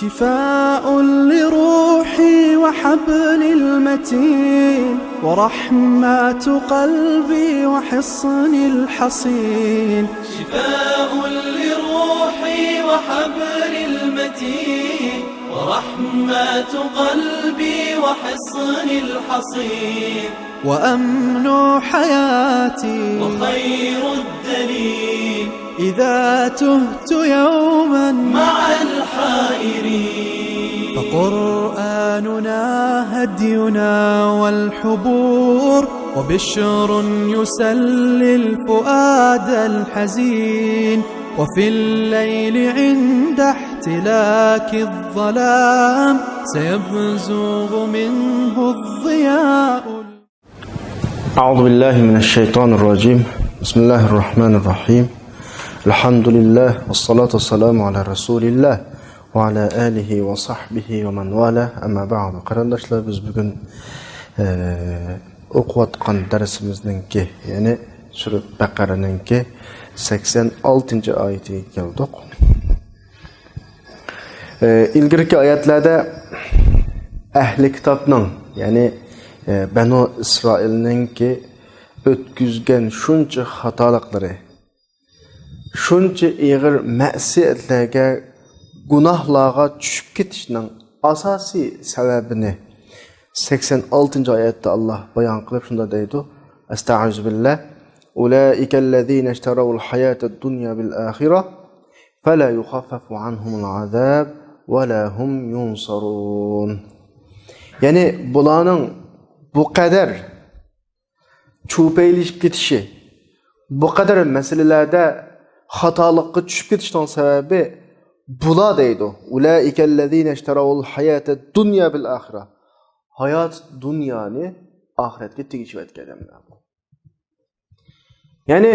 شفاء لروحي وحبل المتين ورحمة قلبي وحصن الحصين. شفاء لروحي وحبل المتين ورحمة قلبي وحصن الحصين. وأمن حياتي وخير الدليل إذا تهت يوما مع الحائرين. فقرآننا هدينا والحبور وبشر يسلي الفؤاد الحزين. وفي الليل عند احتلاك الظلام سيبزغ منه الضياء. أعوذ بالله من الشيطان الرجيم. بسم الله الرحمن الرحيم. الحمد لله والصلاة والسلام على رسول الله وعلى آله وصحبه ومن والاه. أما بعد. Qarindoshlar, biz bugun o'qiyotgan darsimizninki, ya'ni Sura Baqaraninki 86-oyatiga keldik. İlgirki oyatlarda ahli kitobning, ya'ni Banu İsrailninki o'tkazgan shuncha xatoliklari, shuncha ig'ir ma'siyatlarga, gunohlarga tushib ketishning asosiy sababini 86-oyatda Alloh bayon qilib shunda deydi: Astag'firullah. Ulaikallazina ishtarawul hayatad dunya bil akhirah fala yukhaffafu anhumul azab va la hum yunsarun. Ya'ni bularning bu qadar cho'paylashib ketishi, bu qadar masalalarda xatolikka tushib ketishining sababi bular deydi. Ulaikallazina ishtarawul hayatad dunya bil akhirah. Hayot dunyoni oxiratga tegishib aytganlar. Ya'ni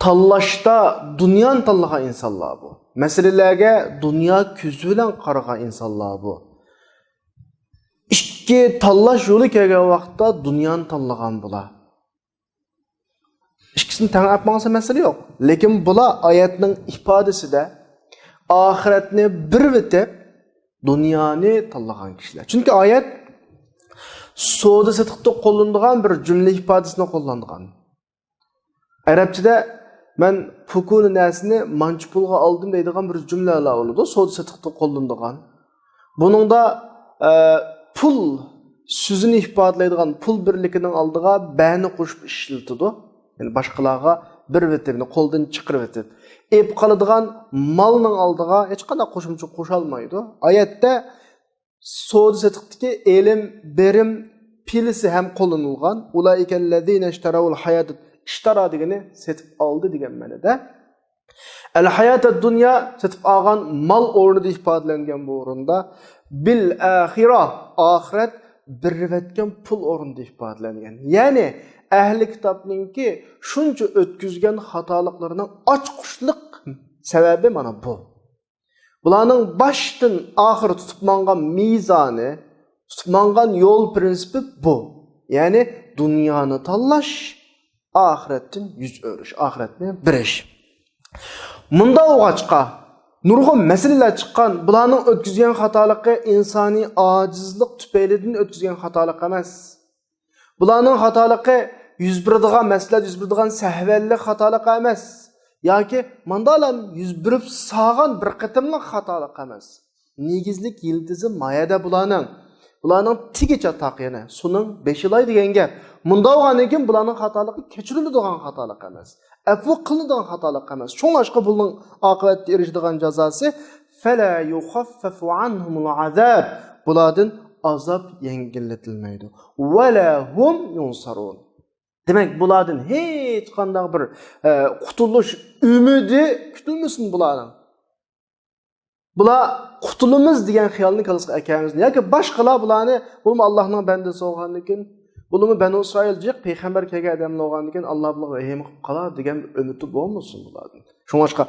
tanlashda dunyoni tanlagan insonlar bu. Masalalarga dunyo ko'zi bilan qaragan insonlar bu. Ikki tanlash yo'li kelgan vaqtda dunyoni tanlagan bular. İkisini tang yapmansa mesele yok. Lekin bular oyatning ifodasida oxiratni bir bitib dunyoni tanlagan kishilar. Chunki oyat savdo satiqda qo'llanadigan bir jumla ifodasini qo'llangan. Arabchada men pukuni narsini manchi pulga oldim deydigan bir jumlalar bo'ladi, savdo satiqda qo'llanadigan. Buningda pul so'zini ifodalaydigan pul birligining oldiga bani qo'shib ishlatiladi. Yani başqalarga bir vetibini qo'ldan chiqirib etib, qoladigan malning oldiga hech qanday qo'shimcha qo'sha olmaydi. Oyatda savdo satiqdagi elim, berim, pilisi ham qo'llanilgan. Ulaikallazina ishtarawul hayatad ishtara degani setib oldi degan ma'noda. Al hayatad dunya setib olgan mal o'rnida ifodalangan bu o'rinda bil axirah oxirat bir vetgan pul o'rnida ifodalangan. Ya'ni ahli kitobninki shuncha o'tkazgan xatoliklarining ochqushliq sababi mana bu. Bularning boshdan oxir tutib mangan mezoni, tutib mangan yo'l prinsipi bu. Ya'ni dunyoni tanlash, oxiratdan yuz o'rish, oxiratni birish. Munda o'g'achqa nurg'un masalalar chiqqan. Bularning o'tkazgan xatoligi insoniy ojizlik tufaylidan o'tkazgan xatolik emas. Bularning xatoligi yüz birdigan mas'ulat, yüz birdigan sahvallik xatolik emas. Yoki mandalan yüz birib sağan bir qitimlik xatolik emas. Negizlik yildizi mayada bularning tigicha taqiyani, suning beshilay degan gap. Munda bo'lgandan bularning xatoligi kechiriladigan xatolik emas. Afv qilinadigan xatolik emas. Cho'ngashqa buning oqibatda erishadigan jazosi fala yukhaffafu anhumul azab. Bulardan azab yengilletilmaydi. Va la hum yunsarun. Demek bulardan hech qanday bir qutuluş ümidi kutilmesin bulardan. Bular qutulumuz degan xiyolni qilsa akamizni yoki boshqalar bularni bo'lma Allohning bandasi bo'lganligidan, bo'lma Banu Isroiljiq payg'ambar kelgan odamlar bo'lganligidan Alloh bularga rahim qilib qolar degan umidi bo'lmasin bulardan. Shunga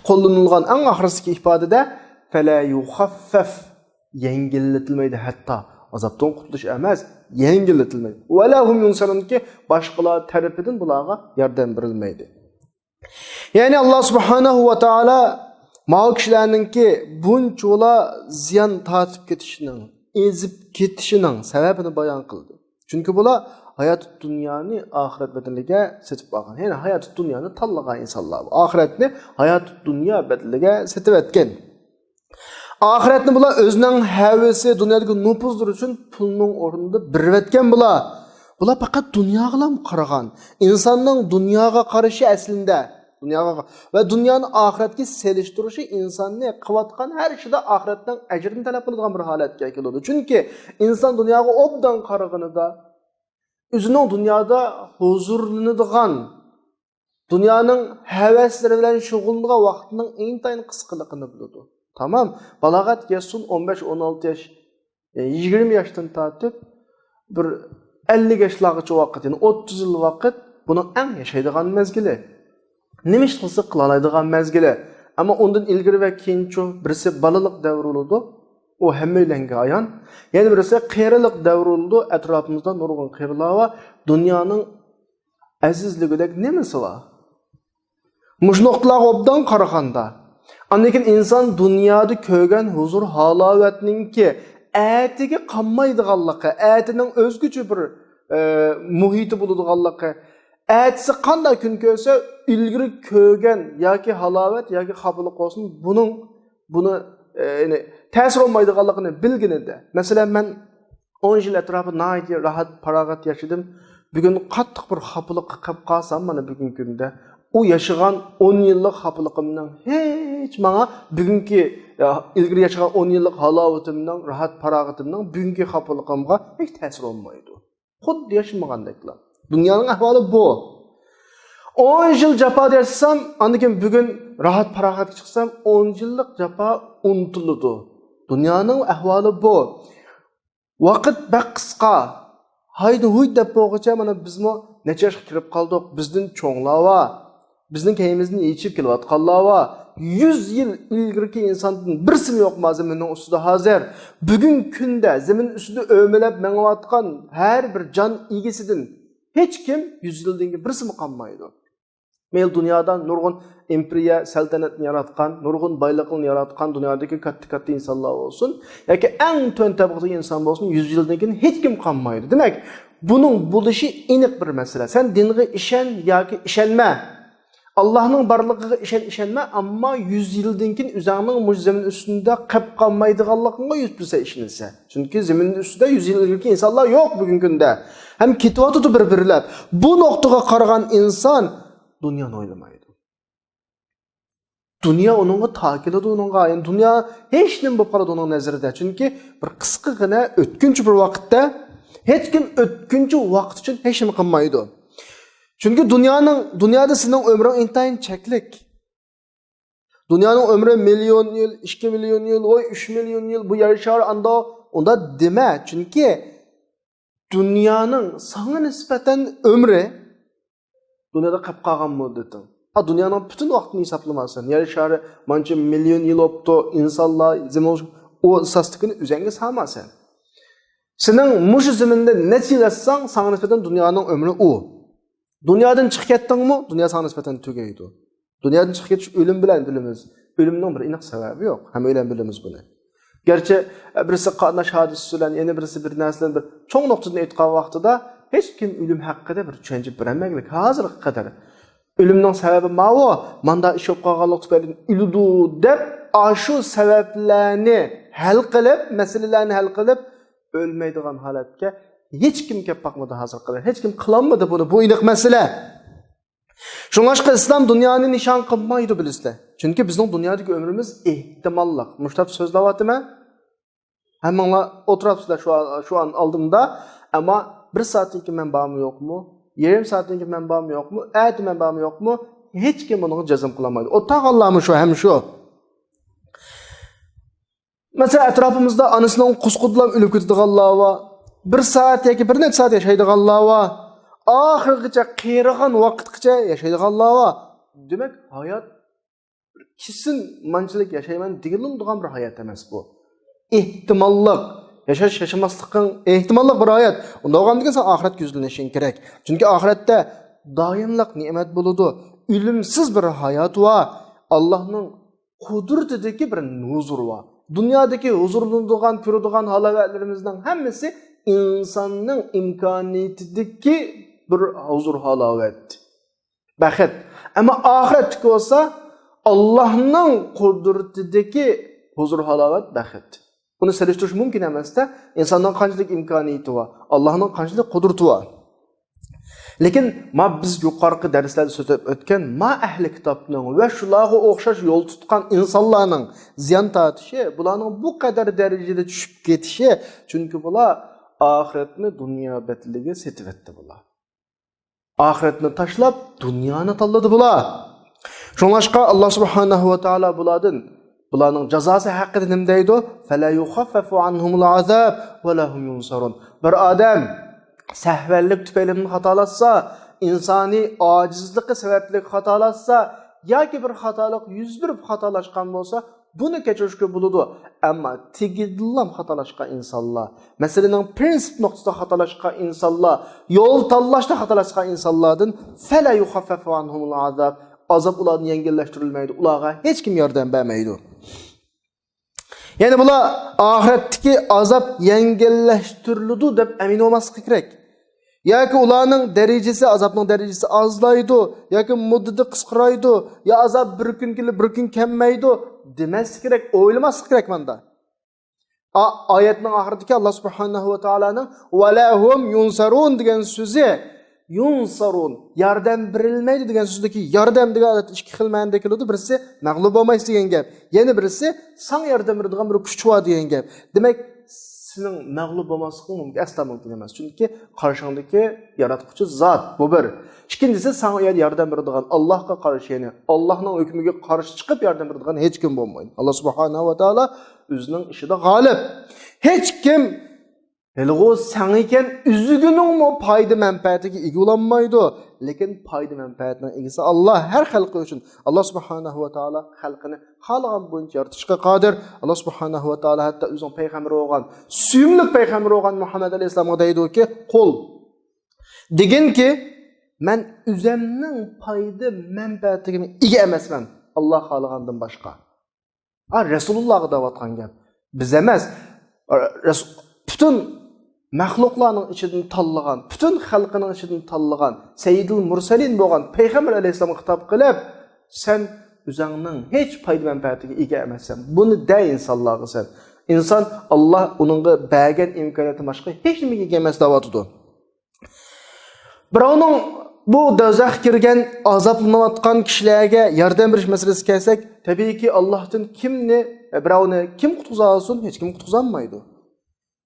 qo'llanilgan eng oxirgi ifodada fala yukhaffaf yengilletilmaydi, hatta azapdan qutulish emas, yengilletilmaydi. Valahum yunsarunki boshqalar tarafidan bularga yordam berilmaydi. Yani Allah subhanahu va taala Mağ kişilerninki bunçola ziyan tatip ketişinin, ezip ketişinin sebebini bayan kıldı. Çünkü bula hayat dünyanı ahiret bedelige setip bakın. Yani hayat dünyanı tallagan insanlar. Ahiretini hayat dünya bedelige setip etken. Ahiretni bula özünün hevesi, dünyadaki nüfuzdur için pulunun ornunda birvetken bula. Bula fakat dünyaya mı karagan? İnsanın dünyaya karışı aslında. Ve dünyanın ahiretki seliştirişi insanı kıvatkan her şeyde ahiretten ecrini talep kılıdığın bir haletke geliyordu. Çünkü insan dünyaya obdan karıgını da, üzünün dünyada huzurlanıdığın, dünyanın hevesleri bilen şuğulluğa vaktinin intayın kıskılıkını biliyordu. Tamam, balagat yesun 15-16 yaş, 20 yaştan tatip, bir 50 yaşlağıcı vakit, yani 30 yıl vakit, bunun en yaşaydığı mezgili. Nemiş kılsa kılalaydıgan mezgili. Ama ondan ilgiri ve keyinço birisi balalık devri oldu. O hemmeylenge ayan. Yani birisi kıyırılık devri oldu. Etrafımızda nurgun kıyırlığa dünyanın azizligidek nemesi var? Muşnoqtlar obdan karakanda. Annekin insan dünyada köygen huzur halavetinin ki ətigi qanmaydıqallıqı, ətinin özgücü bir muhiti buluduğallıqı, Әтісі қандай күн көрсе, үлгірі көген, яки халавет, яки қапылық olsun, bunu təsir olmaydıqallıqını bilginidi. Mesela mən 10 yıl etrafı nahiyeti rahat, paragat yaşadım. Bugün qatlıq bir xapılıq qıqab qalsam bana bugün günde. O yaşıgan 10 yıllık xapılığımdan hiç bana bugünkü ilgiri yaşıgan 10 yıllık halavetimden, rahat paragatımdan bugünkü xapılığımga hiç təsir olmaydı. Xuddi yaşamagandaklar. Dünyanın ahvalı bu. 10 yıl capa dersem, anladım bugün rahat paragat çıksam 10 yıllık capa unutuldu. Dünyanın ahvalı bu. Vakit bak kıska. Haydi huy dep boğaça mana bizmi neçe yaşa kirip kaldık. Bizden çoğlava, bizden keyimizden içip kilovatqallava. 100 yıl ilgirki insanın birisi yok malzemenin üstüde hazır. Bugün günde zemin üstüde ömelep meňiwatgan her bir can ilgisidin hiç kim 100 yıldan ki birisi mi kalmaydı? Meyil dünyadan nurgun imperiya, saltanatını yaratkan, nurgun baylıqını yaratkan dünyadaki katı insanlar olsun. Ya ki en tön tabıqlı insan olsun 100 yıldan ki hiç kim kalmaydı. Demek bunun buluşu inik bir mesele. Sen dinge işen ya ki işenme. Allah'ın barlığına işenme ama 100 yıldan ki üzerinin mucizemin üstünde kap kalmaydıqallığına 100% işinilse. Çünkü zeminin üstünde 100 yıldan ki insanlar yok bugün günde. Hem kitva tutu birbirler. Bu noktaya karagan insan dünyanı oylamaydı. Dünya onunla takip ediyor onunla. Yani dünya hiç nem bu paradı onun nazarında. Çünkü bir kıskıgına ötkünçü bir vakitte hiç kim ötkünçü vakit için hiç nem kılmaydı. Çünkü dünyada senin ömrün intayın çeklik. Dünyanın ömrü milyon yıl, 2 milyon yıl, 3 milyon yıl bu yarışar anda onda deme. Çünkü dünyanın sana nispeten ömrü dünyada kapqagan müddetin. Ha dünyanın bütün vaktini hesaplamasan. Yarışarı manca milyon yıl optu insanlar zemin o sastıkını üzerine salmasan. Senin muşu zeminde ne çilessen sana nispeten dünyanın ömrü o. Dünyadan çık kettin mi? Dünya sana nispeten tügeydi. Dünyadan çık ketiş ölüm bilen bilimiz. Ölümden bir inak sebebi yok. Hem öyle bilimiz bunu. Gerçi birisi qatnaş hadisi bilen, yeni birisi bir neslen bir çoğ noktadan etqan vaqtida hiç kim ölüm haqqida bir düşünce bilemeglik. Hazırlık kadar. Ölümden sebebi mavu, manda iş yok qalğanlyk tüpelin üludu dep aşu sebeplerini hal qilib, meselelerini hal qilib ölmeydigan halatga hiç kim kep bakmadı hazır kadar. Hiç kim kılanmadı bunu. Bu iniq mesele. Şunlaşqa İslam dünyanın nişan qılmaydı bilisizler. Çünkü bizim dünyadaki ömrümüz ihtimallık. Muştaf sözlavatımı hemen oturapsızlar şu an aldığımda ama bir saatin ki menbaım yok mu? Yarım saatin ki menbaım yok mu? Eti menbaım yok mu? Hiç kim bunu cezim kılamaydı. O tak Allah'ım şu hem şu. Mesela etrafımızda anısından kuskudulam ölüp gitdiğallah var. Bir saat yoki bir necha saat yaşaydiganlar var. Ahirgacha qiyragan vaqtgacha yaşaydiganlar var. Demek hayat kesin manchilik yaşayman degilindigan bir hayat emas bu. İhtimallık. Yaşamaslıqın ihtimallık bir hayat. Onda olgandan sen ahiret gözlenişin kerak. Çünkü ahirette daimlik nimet buludu. Ölümsiz bir hayat var. Allah'ın kudretideki bir huzur var. Dünyadaki huzurlandıgan, ko'radigan halovatlarimizning hammasi insonning imkoniyatidagi bir huzur halovat. Baxt. Ama ahiretdeki olsa Allah'ның kudretideki huzur halovat baxt. Bunu seliştiriş mümkün emas-da. İnsanның qanchalik imkoniyati var, Allah'ның qanchalik qudrati var. Lekin biz yuqorqi darslarda so'zlab o'tgan ahli kitobning va shularga o'xshash yo'l tutgan insonlarning ziyon tortishi, bularning bu qadar darajada tushib ketishi, chunki bular oxiratni dunyo betligiga setib etdi bular. Oxiratni tashlab dunyoni tanladi bular. Shunlashqa Allah subhanahu va taolo bularning jazosi haqida nima deydi? Fala yukhaffafu anhumul azab va lahum yunsarun. Bir odam sahvallik tufaylidan xatolatsa, insoniy ojizligi sababli xatolatsa yoki bir xatolik yuz berib xatolashgan bo'lsa, buni kechirishga bo'ladi. Ammo tegidillam xatolashgan insonlar, masalaning prinsip nuqtasida xatolashgan insonlar, yo'l tanlashda xatolashgan insonlardan fala yukhaffafu anhumul azab, azab ularni yengillashtirilmaydi, ularga hech kim yordam bermaydi. Yani bular ahiretdeki azap yengillashtiriladi deb emin olmaslik kerak. Yoki ularning darajasi, azapning darajasi azlaydi, yoki muddati qisqaraydi, ya azap bir kun kelib bir kun kelmaydi demaslik kerak, o'ylamaslik kerak menda. Oyatning oxiridagi Allah subhanahu va taolaning va lahum yunsarun degan so'zi, yunsarun yordam berilmaydi degan so'zdagi yordam degan ikki xil ma'noda keladi. Birisi mag'lub bo'lmaysiz degan gap, yana birisi san yordam beradigan bir kuch bor degan gap. Demak, sening mag'lub bo'lmasliging mumkin, asla mumkin emas. Chunki qarshingdagi yaratuvchi zot bu bir. Ikkinchisi, sana yordam beradigan Allohga qarshi, ya'ni Allohning hukmiga qarshi chiqib yordam beradigan hech kim bo'lmaydi. Allah subhanahu va taolo o'zining ishida g'olib. Hech kim Elg'u sen iken üzgünün mu payda menfaatiga ega olanmaydi. Lekin payda menfaatining egasi Allah her xalqi uchun. Allah subhanahu va taolo xalqini xohlagan bo'yicha yaratishga qodir. Allah subhanahu va taolo hatto o'zining payg'ambari bo'lgan, suyumli payg'ambari bo'lgan Muhammad alayhisolamga deydi-ki, "Qul deginki, men o'zimning payda menfaatiga ega emasman. Allah xohlagandan boshqa." Rasulullohga da'vatgan gap. Biz emas. Bütün maxluqlarning ichidan tanlagan, bütün xalqining ichidan tanlagan, Sayyidul Mursalin bo'lgan payg'ambar alayhisolamga xitob qilib, sen o'zingning hech foyda manfaatiga ega emassan. Buni de insonlarga sen. İnson Allah uningga bergan imkoniyatni boshqa hech nimaga ega emas da'vatidi. Birovning bu do'zax kirgan, azoblanayotgan kishilarga yordam berish masalasiga kelsak, tabiiyki Allohdan birovni kim qutqiza olsin, hech kim qutqiza olmaydi.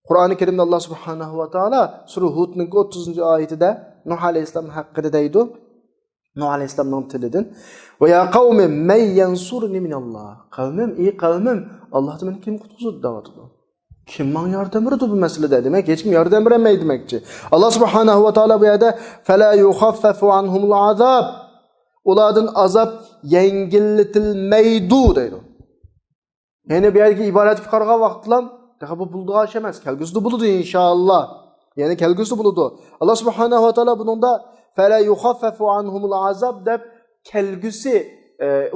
Qur'oni Karimda Allah subhanahu va taolo sura Hudning 30-oyatida Nuh alayhisalom haqida deydi. Nuh alayhisalomning tilidan: "Va ya qavmi may yansurni minalloh." Qavmim, Allohdan meni kim qutqizadi deydi. Kim menga yordam beradi bu masalada? Demak, hech kim yordam bermaydi demakchi. Allah subhanahu va taolo bu yerda fala yukhaffafu anhumul azab. Ulardan azab yengillatilmaydi deydi. Yani bu yerga iboratga qarag'an vaqtlar daha bu bulduğu iş emas. Kelgüsü buludu inşallah. Yani kelgüsü buludu. Allah subhanahu wa ta'ala bununda فَلَا يُخَفَّفُ عَنْهُمُ الْعَذَابِ deb kelgüsü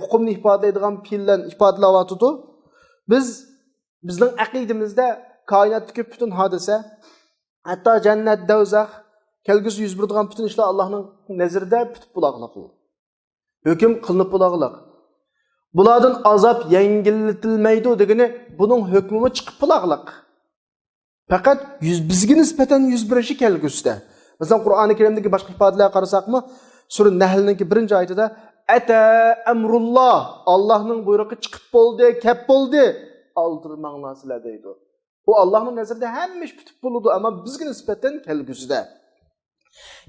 hukmni ifade edilen pillen ifadeli avatıdı. Bizning aqidimizda kainatdagi bütün hadise, hatta cennet, dozaq, kelgüsü yüz beradigan bütün işler Allah'ning nazarida putib bulaqliq. Hüküm qilinib bulaqliq. Bulardan azap yengillatilmaydi degani buning hukmi chiqib bulaqliq. Faqat bizga nisbatan yuz berishi kelgusida. Masalan, Qur'oni Karimdagi boshqa ifodalarga qarasaqmi, sura Nahlning 1-oyatida ata amrulloh, Allohning buyrug'i chiqib bo'ldi, kep bo'ldi, aldirmanglar sizlar deydi. Bu Allohning nazarida hamma ish bitib bo'ladi, ammo bizga nisbatan kelgusida.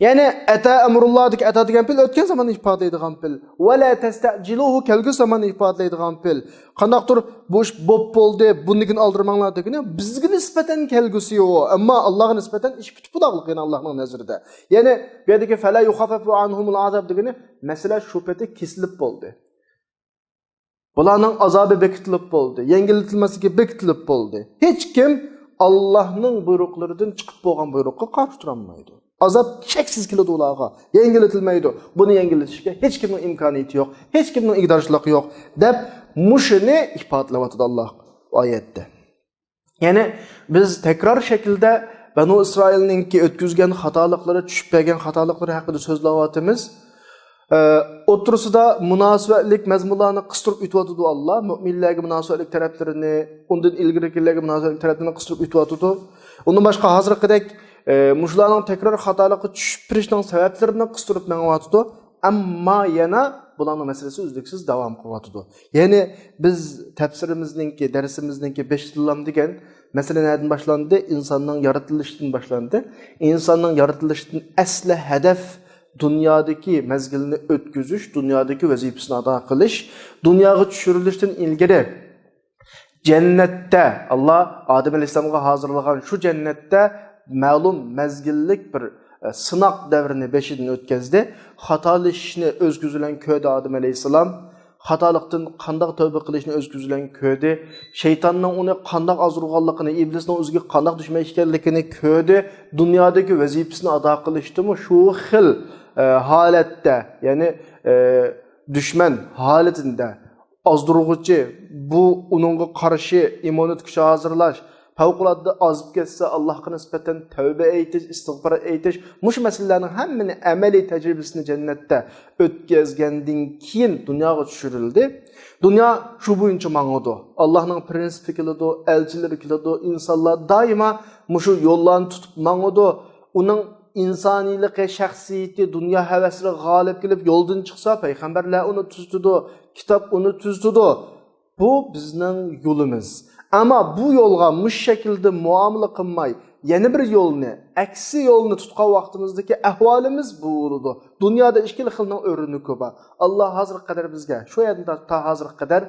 Yani ata amrullah'daki ata degan pil o'tgan zamonni ifodalaydigan pil. Va la tastajiluhu kelgusi zamonni ifodalaydigan pil. Qandaqdir bu ish bo'ldi, bunigini aldirmanglar degani bizga nisbatan kelgusi yo'q, ammo Allohga nisbatan ish bitib bo'laqliq yana Allohning nazarida. Yani bu yerdagi fala yukhaffafu anhumul azab degani masala shu peti kesilib bo'ldi. Bularning azobi bekitilib bo'ldi, yengillatilmasiga bekitilib bo'ldi. Hech kim Allohning buyruqlaridan chiqib bo'lgan buyruqqa qarshi tura olmaydi. Azap cheksiz keladi ularga. Yengiltilmaydi. Buni yengillatishga hech kimning imkoniyati yo'q, hech kimning ig'dorchiligi yo'q deb mushuni ifodalayotdi Alloh oyatda. Ya'ni biz takror shaklda Banu Isroilninki o'tkazgan xatoliklari, tushib kelgan xatoliklari haqida so'zlayotimiz. O'tirsida munosabatlik mazmunlarni qistirib o'tyotdi Alloh, mu'minlarga munosabatlik taraflarini, undan ilgarigilarga munosabatlik taraflarini qistirib o'tyotdi. Undan boshqa hozirgidek mushlarning takror xatolikka tushib kirishning sabablarini qistirib mengayotdi, ammo yana bularning masalasi uzluksiz davom qilyotdi. Ya'ni biz tafsirimizningki, darsimizningki 5 tillam degan masala nereden başlandı? İnsanın yaratılışından başlandı. İnsanın yaratılışının asli hedef dünyadaki mezgilini ötküzüş, dünyadaki vazifesini ada kılış, dünyaya düşürülüşten ilgili cennette Allah Adem Aleyhisselam'a hazırlayan şu cennette ma'lum mezgillik bir sınak devrini 5'ini ötkazdi. Hatalışını özgüzülen köyde Adem Aleyhisselam xatolikdan qanday tövbe qilishni o'zgizlan ko'rdi, shaytonning uni qanday azurganligini, iblisning o'ziga qanday dushman ekanligini ko'rdi, dunyodagi vazifasini ado qilishdimi shu xil holatda, ya'ni dushman holatida azdurg'uchi bu uningga qarshi immonat kuchi hozirlash, favqulodda azib ketsa Allohga nisbatan tavba aytish, istig'for aytish, mush masalalarning hammani amaliy tajribasini jannatda o'tkazgandan keyin dunyoga tushirildi. Dunyo shu bo'yicha mang'udi. Allohning prinsipi keladi, elchilari keladi, insonlar doimo mushu yo'llarni tutib mang'udi. Uning insoniylik shaxsiyati dunyo havasiga g'olib kelib yo'ldan chiqsa, payg'ambarlar uni tuzdi, kitob uni tuzdi. Bu bizning yo'limiz. Ama bu yolga mush şekilde muamele qilmay, yeni bir yolni, aksi yolni tutgan vaqtimizdagi ahvolimiz bu bo'ldi. Dunyoda ikkili xilning o'rni ko'p. Alloh hozir qadar bizga, shu yerda ta hozir qadar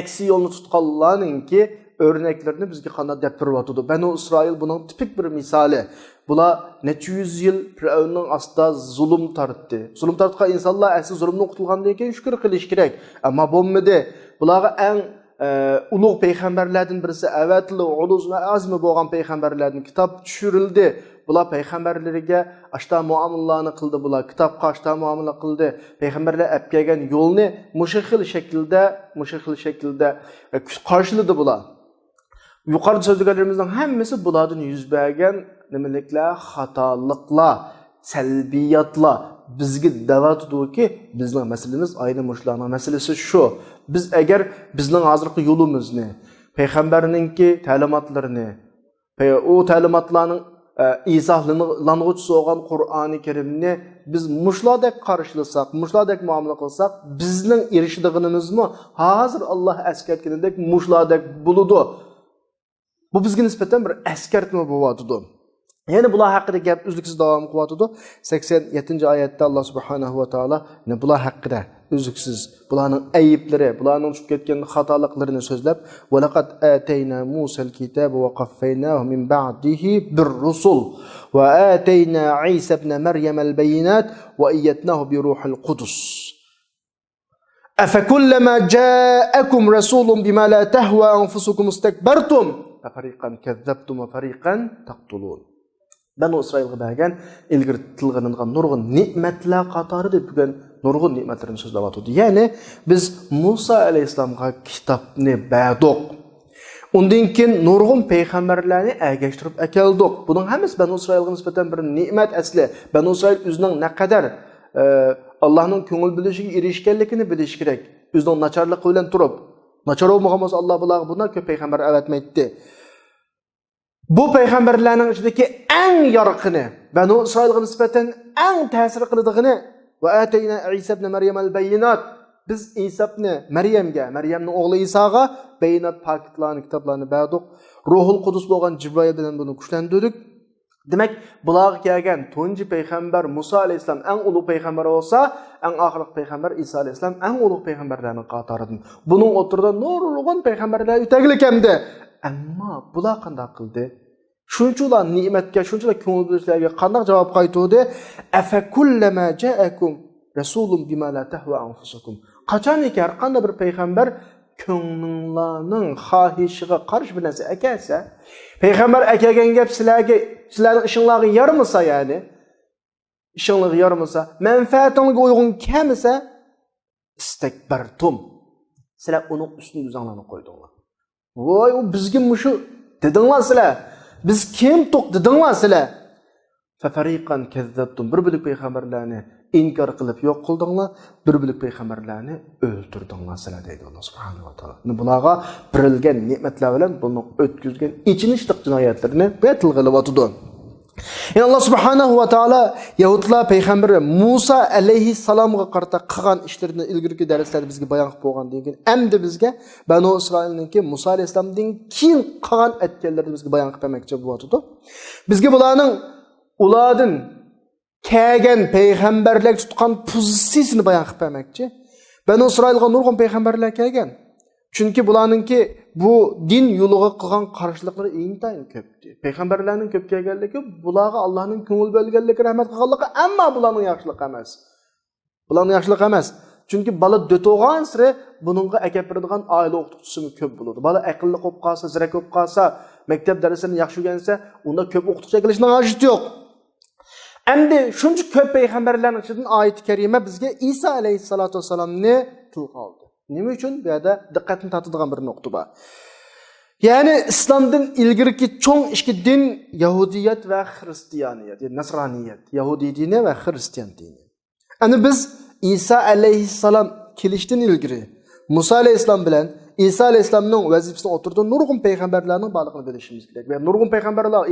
aksi yolni tutganlarningki örneklerini bizga qanday deb beryapti. Banu Isroil buning tipik bir misali. Bular necha yuz yil Fir'avnning ostida zulm tortdi. Zulm tortgan insonlar asli zulmdan qutulgandan keyin shukr qilish kerak. Ammo bo'lmadi. Bularga eng ulug' payg'ambarlardan birisi avatli uluz va azmi bo'lgan payg'ambarlarning kitob tushirildi. Bular payg'ambarlarga ashta muomalarni qildi, bular kitobga ashta muomala qildi. Payg'ambarlar olib kelgan yo'lni mushxil shaklda qarshiladi bular. Yuqorida so'zlaganlarimizning hammasi bulardan yuz bergan nimaliklar, xatoliklar, salbiyatlar bizga da'vat qildi bizning masalamiz ayni mushlarning masalasi shu. Biz agar bizning hozirgi yo'limizni, payg'ambarningki ta'limotlarini, o ta'limotlarning izohlang'uchisi bo'lgan Qur'oni Karimni biz mushlardek qarshilasak, mushlardek muomala qilsak, bizning erishadiganimizmi hozir Alloh askartganidek mushlardek bo'ladi. Bu bizga nisbatan bir askartma bo'lyapti. Yani bular haqida gap uzluksiz davom qilyapti. 87 oyatda Alloh subhanahu va taolo bular haqida uzluksiz bularning ayıpları, bularning tushib ketgan xatoliklarini so'zlab, "Va laqad atayna Musal kitaba va qaffaynahu min ba'dihi bir-rusul va atayna Isa ibn Maryam al-bayinat va ayyadnahu bi ruhil qudus. Afakullama ja'akum rasulun bima la tahwa anfusukum istakbartum fa fariqan kazzabtum va fariqan taqtulun." Banu Isroilga bergan ilgir tilg'inilgan nurg'un ne'matlar qatori deb bugun nurg'un ne'matlarni so'zlayotdi. Ya'ni biz Musa alayhisolamga kitobni berdik. Undan keyin nurg'un payg'ambarlarni ergashtirib akeldik. Buning hammasi Banu Isroilga nisbatan bir ne'mat asli. Banu Isroil o'zining naqadar Allohning ko'ngil bilishiga erishganligini bilish kerak. O'zining nacharligi bilan turib, nachar bo'lmagan bo'lsa Alloh bularga bundan ko'p payg'ambar avatmaydi. Bu payg'ambarlarning ichidagi eng yorqini, Banu Isroilga nisbatan eng ta'sir qiladiganini va atayna Isa ibn Maryam al-bayinat. Biz Isa ibn Maryamning o'g'li Isoga bayinat paketlarni, kitoblarni berdik. Ruhul Qudus bo'lgan Jibril bilan buni kuchlantirdik. Demak, bularga kelgan tunji payg'ambar Musa alayhisalom eng ulug' payg'ambar bo'lsa, eng oxirgi payg'ambar Isa alayhisalom eng ulug' payg'ambarlarning qatoridan. Buning o'tirida nurg'un payg'ambarlar o'taglik hamdi. Ammo bular qanday qildi? Shunchalar ne'matga, shunchalar ko'ngil bilishlarga qanday javob qaytardi? Afakullama ja'akum rasulun bima la tahwa anfusukum. Qachoniki har qanday bir payg'ambar ko'nglinglarning xohishiga qarshi bir narsa akelsa, payg'ambar akagan gap sizlarning ishinglarga yaramasa, ya'ni ishinglarga yaramasa, manfaatingizga uyg'un kelmasa, istakbartum. Sizlar uning ustiga o'zinglarni qo'ydinglar. Voy, u bizga mushu dedinglar sizlar. Biz kim to'q dedinglar sizlar. Fafariqan kazzabtum. Bir bilik payg'ambarlarni inkor qilib yo'q qildinglar, bir bilik payg'ambarlarni o'ldirdinglar sizlar deydi Alloh subhanahu va taolo. Bularga berilgan ne'matlar bilan buni o'tkazgan ichinishliq jinoyatlarni betilg'ilib o'tdi. Yani Allah subhanahu wa ta'ala Yahudlar payg'ambari Musa alayhissalomga qarata qilgan ishlarini ilgirki darslarda bizga bayon qilib bo'lgandan keyin endi bizga Banu Isroilninki Musa alayhissalomdan keyin qilgan aytganlarini bizga bayon qilib bermoqchi bo'lyapti. Bizga bularning ulardan kelgan payg'ambarlar tutgan pozitsiyasini bayon qilib bermoqchi. Banu Isroilga nurg'un payg'ambarlar kelgan. Chunki bularninki bu din yo'liga qilgan qarshiliklar intayin ko'pdi. Payg'ambarlarning ko'p kelganligi bularga Allohning ko'ngil bo'lganligi, rahmat qilganligi, ammo bularning yaxshilik emas. Bularning yaxshilik emas. Chunki bola do'to'g'an sira buningga akab beradigan oila o'qituvchisi ko'p bo'ladi. Bola aqlli bo'lib qolsa, zira ko'p qolsa, maktab darsini yaxshi o'rgansa, unda ko'p o'qituvchi kelishning hojati yo'q. Endi shuncha ko'p payg'ambarlarning ichidan oyat karima bizga Isa alayhissalatu vassalamni tilga oldi. Nima uchun? Bu yerda diqqatni tortadigan bir nuqta bor. Ya'ni islomdan ilgirki cho'ng ikki din Yahudiyat va Xristiyaniyat, ya'ni Nasroniyat, Yahudiy dini va Xristian dini. Ana biz Isa alayhissalom kelishdan ilgari Musa alayhissalom bilan Isa alayhissalomning vazifasini o'tirdi, nurg'un payg'ambarlarning borligini bilishimiz kerak. Va nurg'un payg'ambarlar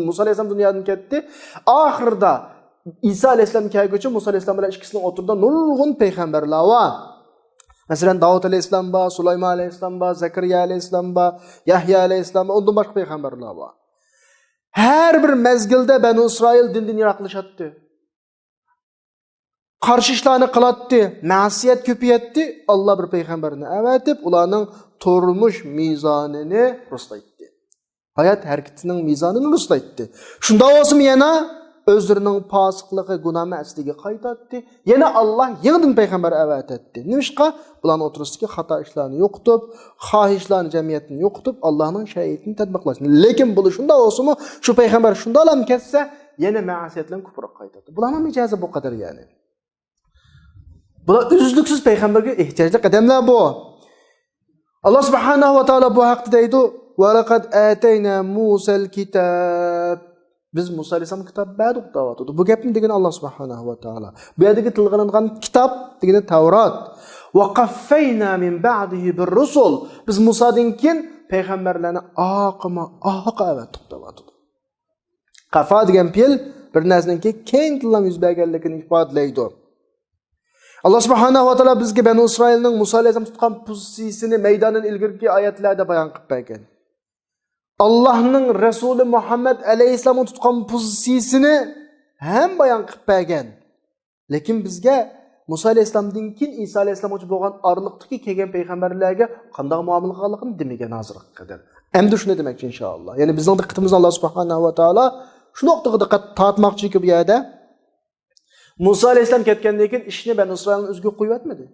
Musa alayhissalom dunyodan ketdi. Oxirida Isa alayhissalom kelguncha Musa alayhissalom bilan ikkisining o'tirdi nurg'un payg'ambarlar bor. Masalan, Davud alayhissalom bor, Sulaymon alayhissalom bor, Zakariya alayhissalom bor, Yahya alayhissalom, undan boshqa payg'ambarlar bor. Har bir mezgilda Banu Isroil dindan yiroqlashadi. Qarshi ishlarni qilatdi, ma'siyat ko'payatdi. Alloh bir payg'ambarni avatib, ularning turmush mezonini ruslaydi. Hayot harakatining mezonini ruslaydi. Shunda o'zim yana özlerinin pasiqligi, gunoh ma'siyatiga qaytatdi. Yana Alloh yangidan payg'ambar avatdi. Nimishqa bularni o'tirishdagi xato ishlarni yo'qitib, xohishlarni jamiyatni yo'qitib, Allohning shariatini tatbiqlash. Lekin bu shunda o'simi shu payg'ambar shunda alam ketsa, yana ma'siyatlarni ko'proq qaytatdi. Bularning mijozi bu qadar yani. Bular uzluksiz payg'ambarga ehtiyojli qadamlar bu. Alloh subhanahu va taolo bu haqda deydi: "Va laqad atayna Musal kitab." Biz Musa alayhisalom kitob berdik deyapti. Bu gapni degan Alloh subhanahu va taolo. Bu yerdagi tilg'ilingan kitob degani Tavrat. Va qaffayna min ba'dihi bir-rusul. Biz Musadan keyin payg'ambarlarni oqa avatdik deyapti. Qafa degan fe'l bir narsaniki keng tillam yuz berganligini ifodalaydi. Alloh subhanahu va taolo bizga Banu Isroilning Musa alayhisalom tutgan pozitsiyasini maydondan ilgirki oyatlarda bayon qilib bergan. Allah'ның Resulü Muhammed Aleyhisselam'ın tutkan pozisiyasini hem bayan qilib bergan. Lekin bizga Musa Aleyhisselam'dan keyin İsa Aleyhisselam uchun bo'lgan oraliqdagi kelgan payg'ambarlarga qanday muomala qilganligini demagan hozirga qadar. Endi shuni demoqchi inshaalloh. Ya'ni bizning diqqatimizni Alloh subhanahu va taolo shu nuqtaga diqqat tortmoqchiki bu yerda Musa Aleyhisselam ketgandan keyin ishni Banu Isroilning o'ziga qo'yatmadi.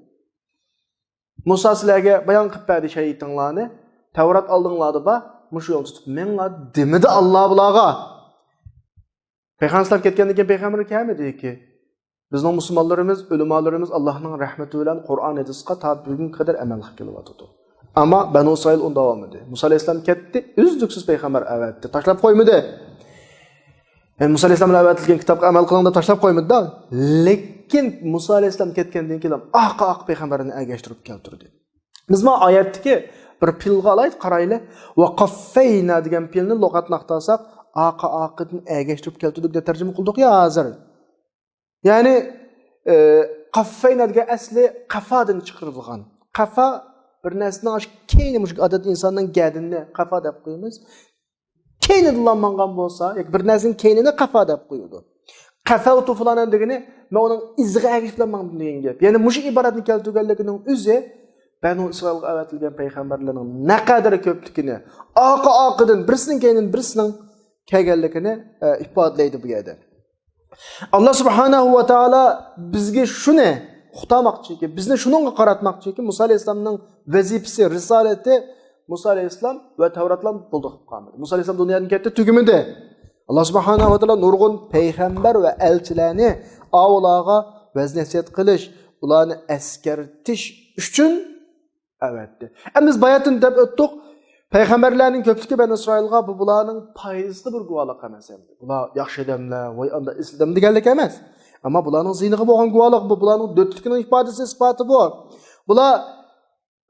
Musa sizlarga bayon qilib berdi shariatinglarni, Tavrat oldinglardi ba Muş yol tutup menga demedi Allah bulaga. Peygamberler ketkendan keyin payg'ambar kelmedi ki. Bizning musulmonlarimiz, ulamolarimiz Allohning rahmati bilan Qur'on hadisga ta bugunga qadar amal qilib kelyapti. Ammo Banu Isroil unda davom etdi. Musa alayhisalom ketdi, uzluksiz payg'ambar avatdi. Tashlab qo'ymadi. Musa alayhisalom avatilgan kitobga amal qilganda tashlab qo'ymadi-da. Lekin Musa alayhisalom ketgandan keyin oq payg'ambarni ergashtirib keltirdi. Biz bu oyatdagi bir pilga alayt qaraylı. Va qaffayna degan pilni lug'atni aqtasak, aqidni ergashtirib keltirdik deb tarjima qildik ya hozir. Ya'ni qaffayna degan asli qafadan chiqarilgan. Qafa bir narsani keyin mush odat insonning gadini qafa deb qo'yamiz. Keynidan mangan bo'lsa, yoki bir narsaning keynini qafa deb qo'yadi. Qafatu falan degani men uning izg'i ergashtirman degan gap. Ya'ni mush iboratni keltirganligining o'zi Banu Isroilga avatilgan payg'ambarlarning naqadar ko'pligini, oqidan birisining keyinidan birisining kelganligini ifodalaydi bu yerda. Alloh subhanahu va taolo bizga shuni uqtamoqchi ekan, bizni shuningga qaratmoqchi ekan, Musa alayhisolamning vazifasi, risolati Musa alayhisolam va Tavratlar bo'ldi qilib qolmadi. Musa alayhisolam dunyodan ketdi, tugimidi. Allah subhanahu va taolo nurg'un payg'ambar va elchilarni avlaga vaznasiyat qilish, ularni askartish uchun avatdi. Endi biz bayatın deb o'tdik. Payg'ambarlarning ko'pligi Bani Isroilga bularning foizli bir guvohlik emas endi. Bular yaxshi odamlar, voy anda islam deganlik emas. Ammo bularning ziyniga bo'lgan guvohlik bu, bularning do'tligining ifodasi, isboti bu. Bular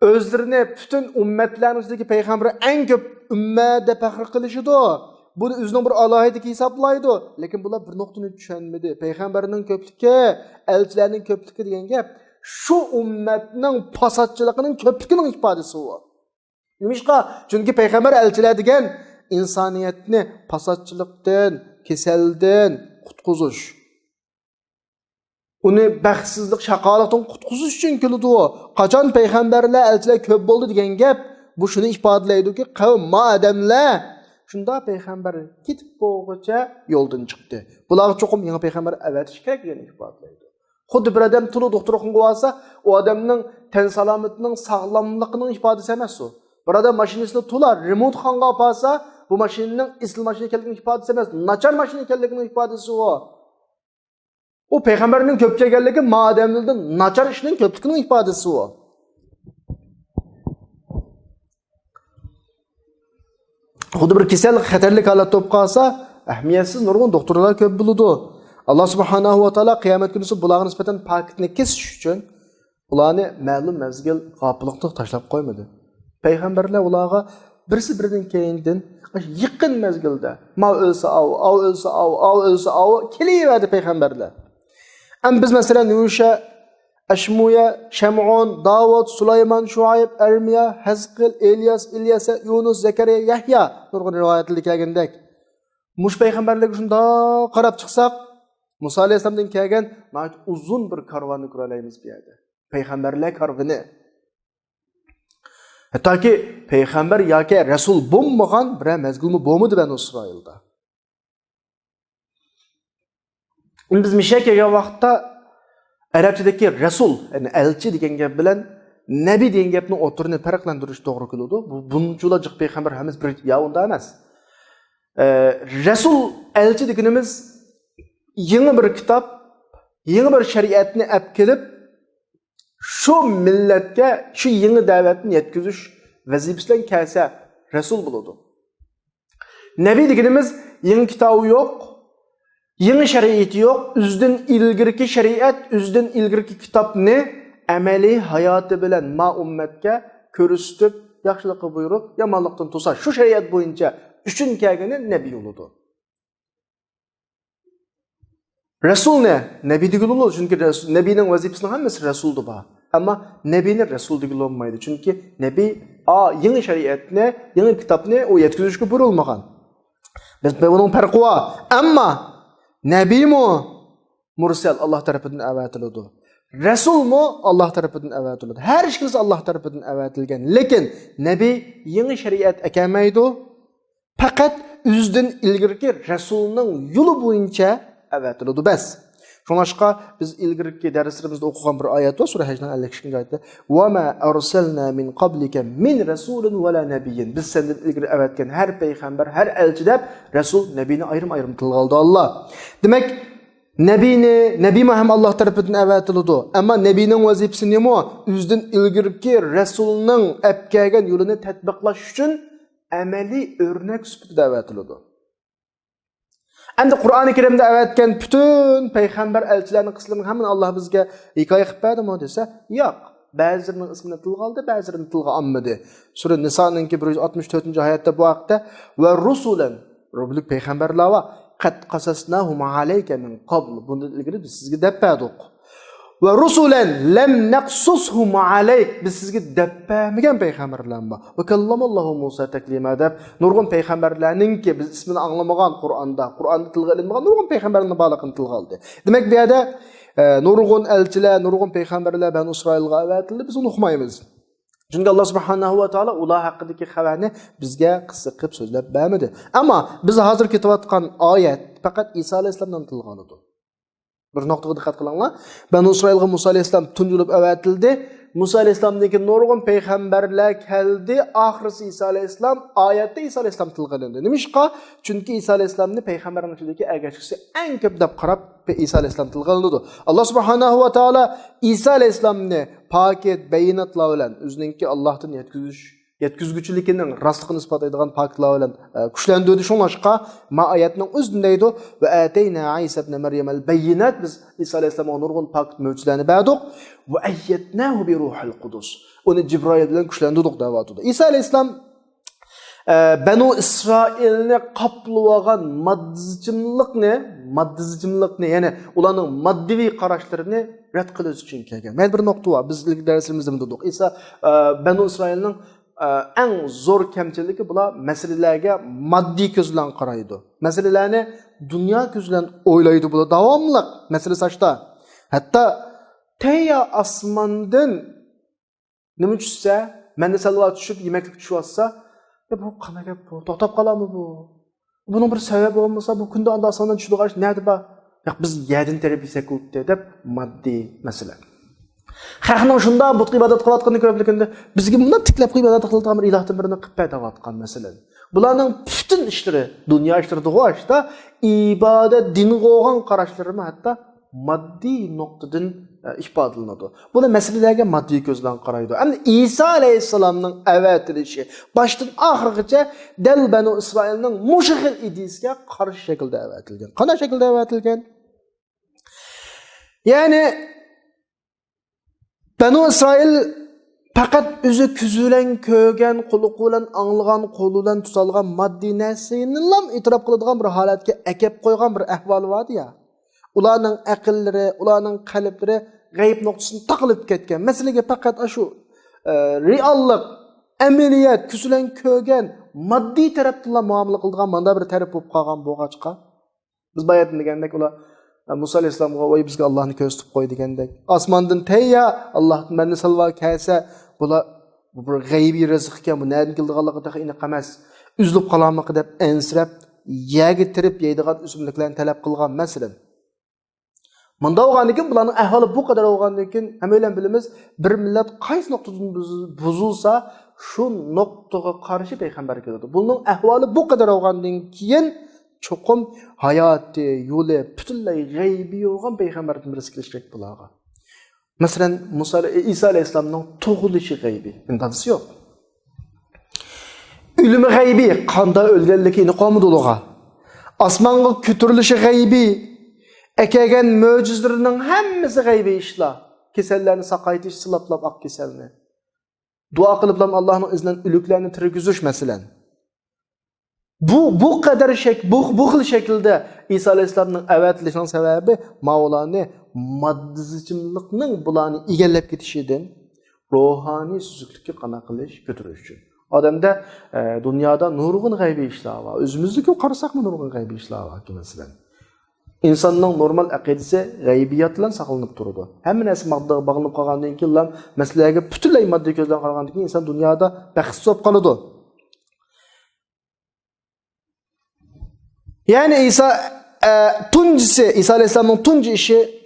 o'zlarini butun ummatlarning ichidagi payg'ambar eng ko'p ummat deb faxr qilishidi. Buni o'zining bir alohidagi hisoblaydi. Lekin bular bir nuqtani tushunmadi. Payg'ambarning ko'pligi, elchilarning ko'pligi degan gap shu ummatning fasodchiligining ko'pligining ifodasi u. Nimishqa? Chunki payg'ambar elchilar degan insoniyatni fasodchilikdan, kasaldan qutqizish. Uni baxtsizlik, shaqolatdan qutqizish uchun keldi u. Qachon payg'ambarlar, elchilar ko'p bo'ldi degan gap bu shuni ifodalaydi-ki, qavm odamlar shunda payg'ambar ketib bo'lguncha yo'ldan chiqdi. Bularga cho'qim yangi payg'ambar avatish kerak degan ifodalaydi. Xuddi bir odam tili doktorga qo'ysa, u odamning tan salomatining sog'lomligining ifodasi emas u. Bir odam mashinasini to'lar, remont xonga olsa, bu mashinaning isl mashina ekanligining ifodasi emas, nachar mashina ekanligining ifodasi u. U payg'ambarning ko'p kelganligi odamlardan nachar ishning ko'pligining ifodasi u. Xuddi bir kasal xatarli holat bo'lib qolsa, ahamiyatsiz nurg'un doktorlar ko'p bo'ladi. Allah subhanahu va taolo qiyomat kuni bularga nisbatan paketni kesish uchun ularni ma'lum mezgil g'ofillikda tashlab qo'ymadi. Payg'ambarlar ularga birsi-biridan keyindan yaqin mezgilda ma o'lsa av kelaverdi payg'ambarlar. Am biz masalan Yusha, Ashmuya, Sham'un, Davud, Sulaymon, Shuayb, Armiya, Hazqil, Ilyas, Ilyasa, Yunus, Zakariya, Yahya nurg'un rivoyatlarda kelgandek. Mush payg'ambarlarga shunda qarab chiqsak, Musa alayhisolamdan kelgan uzun bir karvonni ko'ralaymiz bu yerda. Payg'ambarlar karvoni. Hattoki payg'ambar yoki rasul bo'lmagan bir mazgulmi bo'lmadi Bani Isroilda. Biz misha kelgan vaqtda arabchadagi rasul, ya'ni elchi degan gap bilan nabiy degan gapning o'tirini farqlantirish to'g'ri keladi. Bu bunchalar jiq payg'ambar hammasi bir unda emas. Rasul elchi deganimiz yangi bir kitob, yangi bir shariatni olib kelib, shu millatga shu yangi da'vatni yetkazish vazifasidan kelsa rasul bo'ladi. Nabiy deganimiz yangi kitobi yo'q, yangi shariati yo'q, o'zidan ilgirki shariat, o'zidan ilgirki kitobni amaliy hayoti bilan ma ummatga ko'rsatib, yaxshilikqa buyurib, yomonlikdan to'sash. Shu shariat bo'yicha uchun kelgani nabiy bo'ladi. Rasul ne? Nabiy degan bo'ladi. Chunki nabiyning vazifasining hammasi rasuldir bor. Ammo nabiyni rasul degan bo'lmaydi. Chunki nabiy yangi shariatni, yangi kitobni u yetkazishga burilmagan. Biz buning farqi bor. Ammo nabiymi mursal Alloh tarafidan avatiladi. Rasulmi Alloh tarafidan avatiladi. Har ikkisi Alloh tarafidan avatilgan. Lekin nabiy yangi shariat ekanmaydi. Faqat o'zidan ilgirki rasulning yo'li bo'yicha avatiladi bas. Shunashqa biz ilgirki darslarimizda o'qigan bir oyat bor, sura Hajning 52-oyatda: "Va ma arsalna min qablika min rasulin va la nabiyyin." Biz sendan ilgari avatgan har payg'ambar, har elchi deb rasul, nabiyni ayrim-ayrim tilga oldi Alloh. Demak, nabiy ham Alloh tarafidan avatiladi. Ammo nabiyning vazifasi nima? O'zidan ilgirki rasulning olib kelgan yo'lini tatbiqlash uchun amaliy o'rnak sifatida avatiladi. Endi Qur'oni Karimda avatgan bütün payg'ambar elchilarning qismini hammani Alloh bizga hikoya qilib berdimi desa, yo'q. Ba'zilarining ismini tilga oldi, ba'zilarini tilga olmadi. Sura Niso'ning 164-oyatda bu haqda va rusulan, rubulik payg'ambarlar va qad qasasnahum alayka min qabl. Bundan ilgari biz sizga deb berdik. Va rusulan lam naqsushum alayk. Biz sizga deb bermagan payg'ambarlar bor. Va kallamallohu Musa taklima deb nurg'un payg'ambarlarningki biz ismini anglamagan Qur'onda tilga ilinmagan nurg'un payg'ambarlarning borligini tilga oldi. Demak bu yerda nurg'un elchilar, nurg'un payg'ambarlar Bani Isroilga avatildi, biz uni o'qimaymiz. Chunki Alloh subhanahu va taolo ular haqidagi xabarni bizga qissa qilib so'zlab bermadi. Ammo biz hozir ketayotgan oyat faqat Isa alayhisolamdan tilga oladi. Bir noktaga dikkat kılыңlar. Banu İsrail'e Musa aleyhisselam tunjulup öğretildi. Musa aleyhisselam'daki nurgun peygamberler geldi. Ahirisi İsa aleyhisselam ayette İsa aleyhisselam tilgilindi. Nimişka? Çünkü İsa aleyhisselam'ın peygamberin içindeki ergeçkisi en köp dep qarab İsa aleyhisselam tilgilindi. Allah subhanahu ve taala İsa aleyhisselam'ını paket beyinatla bilen özününki Allah'tan yetkizgüçülükünün rastlıqını ispat pakla bilen güçlendirdi. Şoňaşqa ma ayetinin özündeydi ve ateyna İsa ibn Meryem el beyinat biz İsa aleyhisselam'a nurgun pak möcüzelerini berdik ve ayyetnahu bi ruhil kudus. Onu Cibrail bilen güçlendirdik davatıda. İsa aleyhisselam Banu İsrailni kaplıvagan maddizcimlik ne? Yani ulanın maddivi qaraşlarını ret qilish üçün kelgen. Men bir nokta var. Biz ilk dersimizde dedik. İsa Banu İsrailning en zor kemçiligi bular meselelerge maddi köz bilen qaraydı. Meselelerni dünya köz bilen oylaydı bular. Davamlı mesele saçta. Hatta teya asmandan nima tushsa, menda salovat tushib, yemeklik tushsa, bu qana gap bu? To'xtab qoladimi bu? Bunun bir sebebi olmasa bu kunda anda asandan tushib qolish nerede ba? Yo'q biz yerdan terib yesak deb maddi mesele. Xalqning shunda butqa ibodat qilayotganini ko'ribliginde bizga bundan tiklab ibodat qiladigan bir ilohdan birini qilib berayotgan masalan. Bularning bütün ishlari, dunyo ishlari to'g'rida ibodat dinga bo'lgan qarashlarimi hatto maddi nuqtadan ifodalanadi. Buni masalalarga moddiy ko'z bilan qaraydi. Endi Isa alayhissalomning avatilishi boshdan oxirigacha dal Banu Isroilning mushahil idisiga qarshi shaklda avatilgan. Qanday shaklda avatilgan? Ya'ni Banu İsrail faqat o'zi ko'zilan ko'rgan, qo'li bilan anglagan, qo'li bilan tutalgan moddiy narsani lam e'tirof qiladigan bir holatga akab qo'ygan bir ahvol bor-ya. Ularning aqllari, ularning qalblari g'ayb nuqtasini taqilib ketgan. Masalaga faqat shu reallik, amaliyat, ko'zilan ko'rgan moddiy tarafdan muomala qiladigan manda bir taraf bo'lib qolgan bo'g'achqa. Biz bayat degandek ular Musa aleyhisselamga voy bizga Allah'ını ko'z tutib qo'y degandek. Osmondan tayya Allah meni salva kelsa, bular bu bir g'aybiy rizq ekan, bu nerdan keldiganligi aniq emas. Üzülüp qalanmaqı deb ensirab, yerga tirib yeydigan o'simliklarni talab qilgan masalan. Munda bo'lgandan keyin bularning ahvoli bu qadar bo'lgandan keyin hamma bilan bilamiz, bir millat qaysi nuqtadan buzilsa, shu nuqtaga qarshi payg'ambar keladi. Buning ahvoli bu qadar bo'lgandan keyin çokum hayatı, yolu, bütünlüğü gaybi olan peygamberden birisi kelişecek bulağa. Mesela İsa aleyhisselam'ın doğuluşu gaybi. İndadısı yok. Ölümü gaybi, kanda ölgenlik iniqamı doluğa. Asmanlı kütürülüşü gaybi. Ekegen möcüzlerinin hemmisi gaybi işla. Kesellerini sakaytiş, sılaplap ak keselini. Dua kılıplam Allah'ın izniyle ölüklerini tirgüzüş mesela. Bu kadar bu xil şekilde İsa aleyhisselam'ın avatilishinin sebebi Mavlani maddizchimlikning bularni egallab ketishidan ruhoniy suzuklikka qana qilish ko'tirish uchun. Odamda dunyoda nurg'un g'aybiy ishlar bor. O'zimizga ko'p qarasaqmi nurg'un g'aybiy ishlar bor masalan. İnsanning normal aqidasi g'aybiyat bilan saqlanib turadi. Hamma narsa moddaga bog'lanib qolgandan keyin ham masalaga butunlay moddiy ko'zdan qaragandan keyin inson dunyoda baxtsiz bo'lib qoladi. Yani İsa Aleyhisselam'ın tuncu işi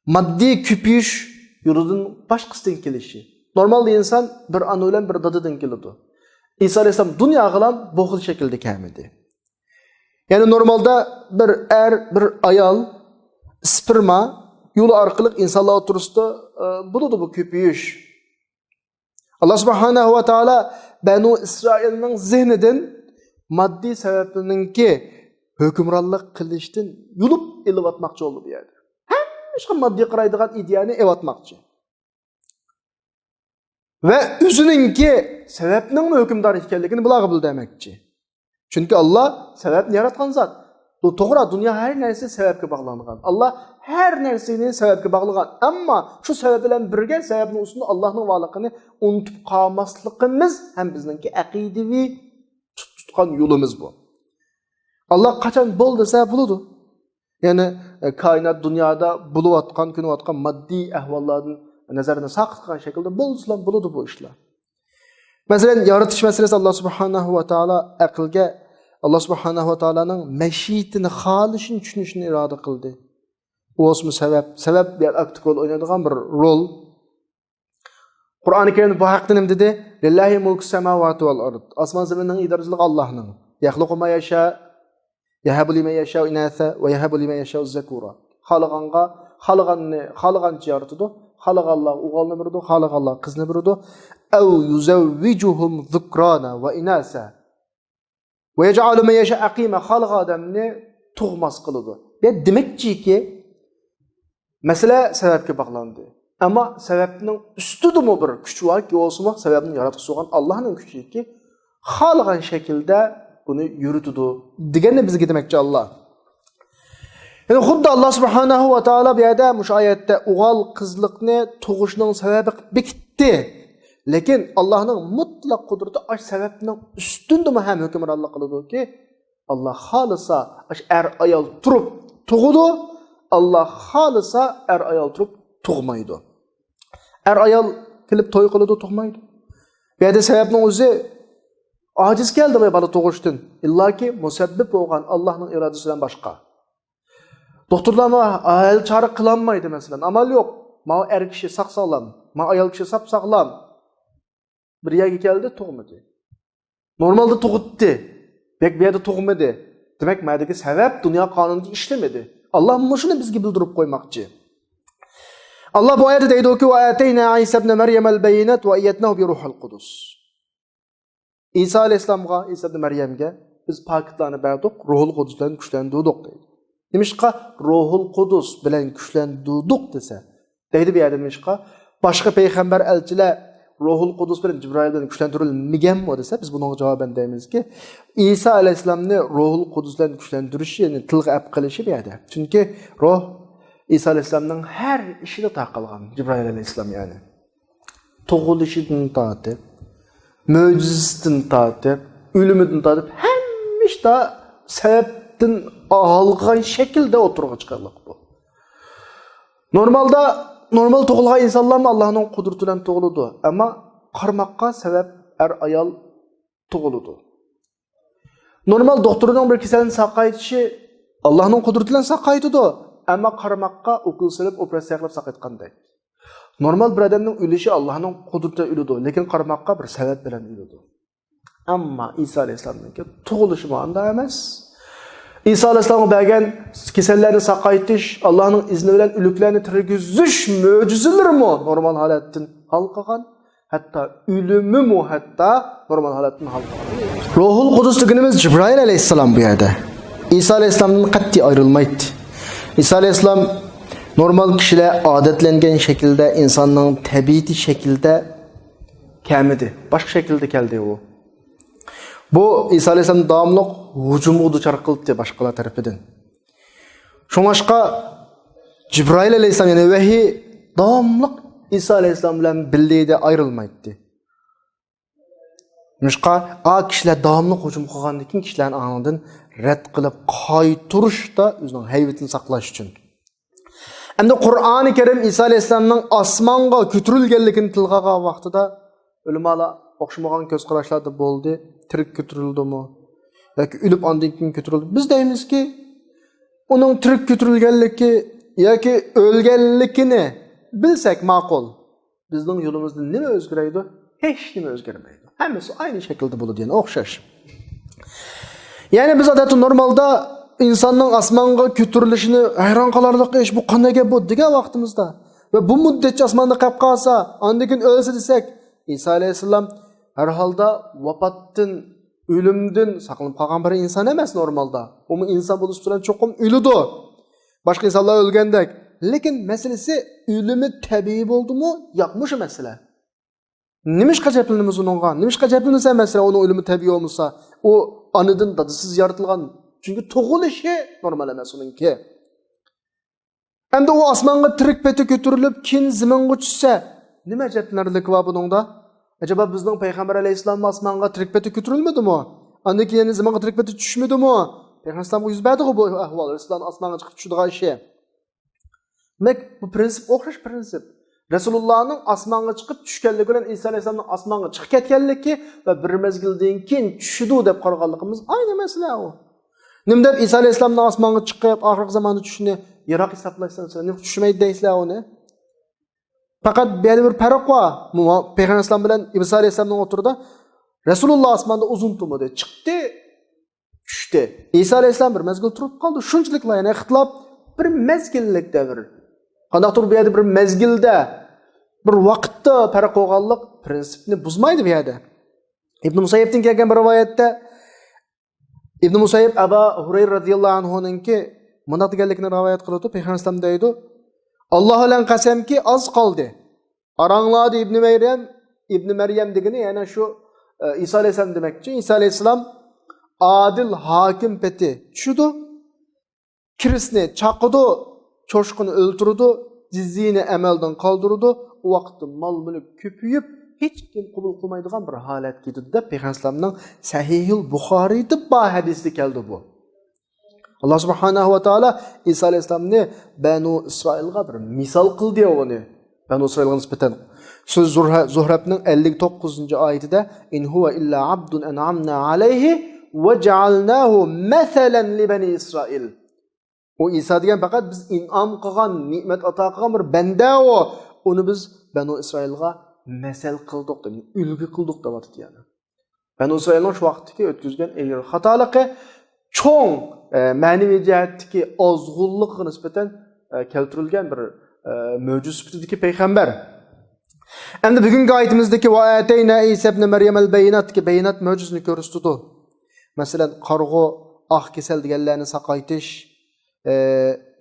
maddi küpüyüş yurdun başkasından gelişi. Normalde insan bir an ölen bir dadıdan geliyordu. İsa Aleyhisselam dünya ağılan bu şekilde gelmedi. Yani normalde bir bir ayal sperma yolu arkalık insanlar oturursa buludu bu küpüyüş. Allah subhanahu ve teala Banu İsrail'nin zihninden maddi sebepleninki hükümranlık kılıştın yulup elivatmakçı oldu bir yerde. Hem maddi qaraydigan ideyani evatmakçı. Ve özününki sebepinin hükümdar ekanligini bularga bildirmekçi. Çünkü Allah sebepni yaratgan zat. To'g'ri, dünya her narsa sebepke bağlangan. Allah her narsani sebepke bağlagan. Ama şu sebep bilan birga sebepning ustida Allohning varligini unutib qolmasligimiz ham bizningki aqidaviy tutgan yolumuz bu. Allah kaçan bol dese buludu. Yani kainat dünyada buluvatkan, günüvatkan maddi ahvallardan nazarına sakıtkan şekilde bolsulan buludu bu işler. Mesela yaratış meselesi Allah subhanahu wa ta'ala akılga Allah subhanahu wa ta'ala'nın meşiyetini halişin düşünüşünü irade kıldı. Osmu sebep bir aktif rol oynadığan bir rol. Kur'an-ı Kerim'de bu hakkında ne dedi? Lillahi mulku semavati vel ard. Asman zeminin idarıcılığı Allah'ın. Yahluqu ma yasha, yahabu limen yasha inatha ve yahabu limen yasha zekura. Xalaqanni yaratıdı. Xalaq Allah uğalını birdi, xalaq Allah kızını birdi. Ev yuzavvicuhum zukrana ve inasa. Ve yec'alu men yasha aqima. Xalaq adamni tug'mas qiladi. Ya demekçi ki mesele sebepke bağlandı. Ama sebepinin üstüdü mü bir gücü var ki olsun mu sebebinin yaratıcısı olan Allah'ın gücü ki xalaqan şekilde bunu yürütüdü. Digene bizge demekçi Allah. Yani xuddi Allah subhanahu ve taala bir yerde müşayette uğal kızlıkni tug'ishning sebebi bitdi. Lekin Allah'ın mutlak kudreti aş sebepinin üstünde mi hem hükümranlık kılıdı ki Allah halisa aş er ayal turup tuğudu. Allah halisa er ayal turup tuğmaydı. Er ayal kilip toy kılıdı tuğmaydı. Bir yerde sebepinin özü aciz geldi mi bana tuğuştun. İlla ki musebbip olan Allah'ın iradesinden başka. Doktorlar mı ayal çare kılanmaydı mesela. Amal yok. Ma er kişi sak sağlam. Ma ayal kişi sap sağlam. Bir yerge geldi tuğmadı. Normalde tuğuttu. Bek bir yerde tuğmadı. Demek mədəki sebep dünya kanununda işlemedi. Allah şunu bizge bildirip koymakçı. Allah bu ayette deydi ki وَاَتَيْنَا عِيسَى بْنَ مَرْيَمَ الْبَيِّنَةِ وَاِيَّتْنَهُ بِرُوحَ الْقُدُسِ İsa aleyhisselam'a, İsa ibn Meryem'e biz paketlerini verdik, Ruhul Kudüs'ten güçlendirdik deydi. Demiş ki Ruhul Kudüs bilen güçlendirdik dese. Deydi bir yerde demiş ki başka peygamber elçiler Ruhul Kudüs bilen Cibrail'den güçlendirilmegen mi dese biz bunun cevaben deyimiz ki İsa aleyhisselam'ni Ruhul Kudüs'ten güçlendirişi yani tılgı ap kılışı bir yerde. Çünkü Ruh İsa aleyhisselam'ın her işini takılgan Cibrail aleyhisselam yani. Toğuluşundan tatip, möcüzesinden tatip, ölümünden tatip hem işte sebepten algılan şekilde oturuğa çıkarlık bu. Normal toğulgan insanlar mı Allah'ın kudretinden toğuludu ama karmakka sebep er ayal toğuludu. Normal doktorunun bir keselin sakaytışı Allah'ın kudretinden sakaytıdı. Ama karmakka okul silip operasyon yapıp sakaytkanday. Normal bir adamın ölüşü Allah'ın kudretinden ölüdü. Lekin karmakka bir sebep bilen ölüdü. Ama İsa aleyhisselam'ın toğuluşu mağında emez. İsa aleyhisselam'ın belgen kesellerini sakaytış, Allah'ın izni bilen ölüklerini tirgizüş möcüzüdür mü? Normal haletten halkagan. Hatta ölümü mü hatta normal haletten halkagan. Ruhul Kudüs dediğimiz Cibrail aleyhisselam bu yerde. İsa aleyhisselam'dan kat'i ayrılmaydı. İsa aleyhisselam normal kişiler adetlengen şekilde insanların tabiiti şekilde gelmedi. Başka şekilde geldi o. Bu İsa aleyhisselam davamlıq hücumu duçar kıldı başkalar tarafından. Şoňaşka Cibrail aleyhisselam yani vahiy davamlıq İsa aleyhisselam bilen birliğinde ayrılmaydı. Mişqa a kişiler davamlıq hücum kılgandan keyin kişilerin anından red kılıp qaytırış da özünün heybetini saklaş üçün. Hem de Kur'an-ı Kerim İsa aleyhisselam'ın asmanga kütürülgenlikini tilgaga vaqtida ölümala okşamagan köz qarashlar da boldu. Tirik kütürüldü mü? Yoki ölüp andan keyin kütürüldü. Biz deymiz ki onun tirik kütürülgenligi yoki ölgenlikini bilsek maqul. Bizning yolumuzda nima özgüreydi? Hiç nima özgürmeydi. Hemmesi aynı şekilde bulu diyen okşaş. Yani biz adeti normalde insanın asmanga kütürülüşünü hayran kalarlık iş bu qanday bu degan vaqtimizda ve bu müddetçe asmanda qap qalsa, andan keyin ölse desek, İsa aleyhisselam her halda vafatdan, ölümden saqlanıp qalgan bir insan emas normalde. O insan buluş bilen çokum ölüdü. Başka insanlar ölgendek. Lekin meselesi ölümü tabii oldu mu? Yapmış mesele. Nimiş gajaplanymyz onunğa? Nimiş gajaplansa mesela onun ölümü tabii olmasa, o anıdan dadısız yaratılgan. Çünkü toğuluşu normal emas onunki. Hem de o asmanga tirik peti götürülüp kin ziminga düşse, nima ajaplanarlik var buningda? Acaba bizning Peygamber aleyhisselam asmanga tirik peti götürülmedi mi? Andan keyin ziminga tirik peti düşmedi mi? Peygamber'e yüz berdi bu ahval. Resulullah asmanga çıkıp düşüdigan şey. Demek bu prensip okşaş prensip. Resulullah'ın asmanga çıkıp düşkenligi bilen İsa aleyhisselam'ın asmanga çıkıp ketkenligi ve bir mezgilden keyin düşüdü dep qaraganligimiz aynı mesele o. Nima deb Isa alayhisolamning osmonga chiqib, oxirgi zamonda tushishini yiroq hisoblaysan, sen tushmaydi deysizlar uni. Faqat bu yerda bir farq bor. Payg'ambar alayhisolam bilan Isa alayhisolamning o'tirida Rasululloh osmonda uzun turmadi, chiqdi, tushdi. Isa alayhisolam bir mezgil turib qoldi. Shunchalik yana ixtilof bir mezgillik davr. Qandaqdir bu yerda bir mezgilda, bir vaqtda farq bo'lganlik prinsipni buzmaydi bu yerda. İbn Musayyib'dan kelgan bir rivoyatda İbn Musayyib Abu Hurayra radhiyallohu anhu'ningki bundaq deganligini rivoyat qiladi. Payg'ambar alayhisolam deydi: "Alloh bilan qasamki, oz qoldi. Aranglardi İbn Maryam degani yana shu İsa alayhisolam demakchi. İsa alayhisolam adil hakim peti tushdi. Kirisni chaqidi, cho'shqini o'ltirdi, jizzini amaldan qoldirdi. U vaqtda mol-mulk ko'payib hech kim qabul qilmaydigan bir holat keldi deb Payg'ambarning Sahihul Buxoriyda bu hadisda keldi bu. Alloh subhanahu va taolo Isa alayhisolamni Banu Isroilga bir misol qildi uni. Banu Isroilga nisbatan Söz Zuhrabning 59-oyatida in huwa illa abdun an'amna alayhi va ja'alnahu masalan li bani Isroil. O İsa degan faqat biz in'om qilgan, ne'mat ato qilgan bir banda o. Uni biz Banu Isroilga masal qildik, ulgu qildik deyapti yani. Banu Isroilning shu vaqtdagi o'tkazgan egri xatoligi cho'ng ma'naviy jihatdagi ozg'unlikqa nisbatan keltirilgan bir mo'jiza sifatidagi payg'ambar. Endi bugungi oyatimizdagi va atayna Isa ibn Maryam al-bayinat ki bayinat mo'jizasini ko'rsatdi. Masalan, qarg'u, oq kasal deganlarni saqaytish,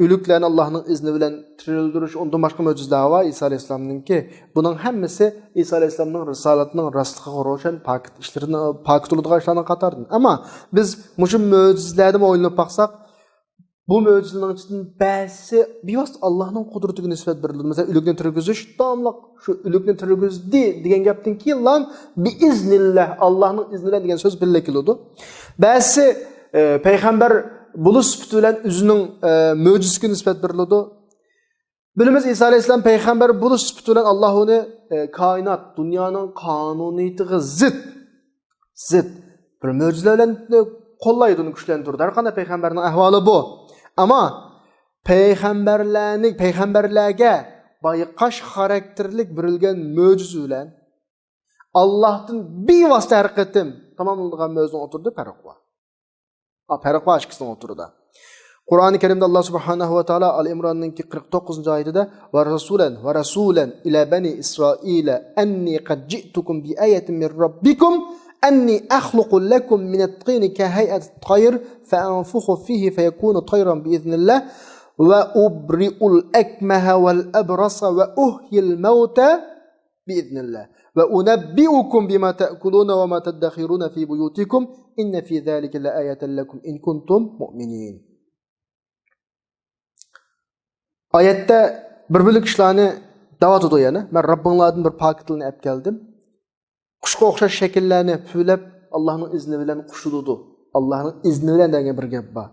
ölüklerini Allah'ın izni bilen tirildirüş, ondan başka möcüzler var İsa Aleyhisselam'ınki. Bunun hemmesi İsa Aleyhisselam'ın risaletinin rastlığı roşan işlerini pakit oluduğu işlerine katardı. Ama biz bu möcüzlerden oynayıp baksak, bu möcüzelerin içinde bazı bir vasıta Allah'ın kudretine nispet verildi. Mesela ölükten tirgüzüş, damlak şu ölükten tirgüzdü diyen yaptın ki lan biiznillah Allah'ın izniyle diyen söz birle kilodu. Bazı peygamber buluş bilen üzünün möcüzüne nispet verildi. Bilimiz İsa Aleyhisselam peygamber buluş bilen Allah onu kainat, dünyanın kanuniyetiği zıt bir möcüzelerle kollaydı onu güçlendirdi. Her kadar peygamberin ahvalı bu. Ama peygamberlerge bayqaş karakterlik birilgen möcüzeyle Allah'tan bir vasıta hareketim tamamlandığı möcüzün oturdu fark var. Fark var aşkısından oturdu. Kur'an-ı Kerim'de Allah Subhanahu ve Teala Al-İmran'ın 49. ayetinde ve rasulen ila bani İsrail'e enni kad ci'tukum bi ayetin min rabbikum enni akhluqu lekum min at-tini ka hay'ati at-tayr fa anfukhu fihi feyekunu tayran bi iznillah ve ubri'ul ekmeha vel ebrasa ve uhyil mevta bi iznillah ve unabbi'ukum bima ta'kuluna ve ma tadakhiruna fi buyutikum inne fi zalika la ayatan lekum in kuntum mu'minin. Ayette bir bölük işlerini davat ediyor yani. Ben Rabbinlardan bir pakitlini ep geldim. Kuşka okşaş şekillerini püylep Allah'ın izni bilen kuşuludu. Allah'ın izni bilen denge bir gep var.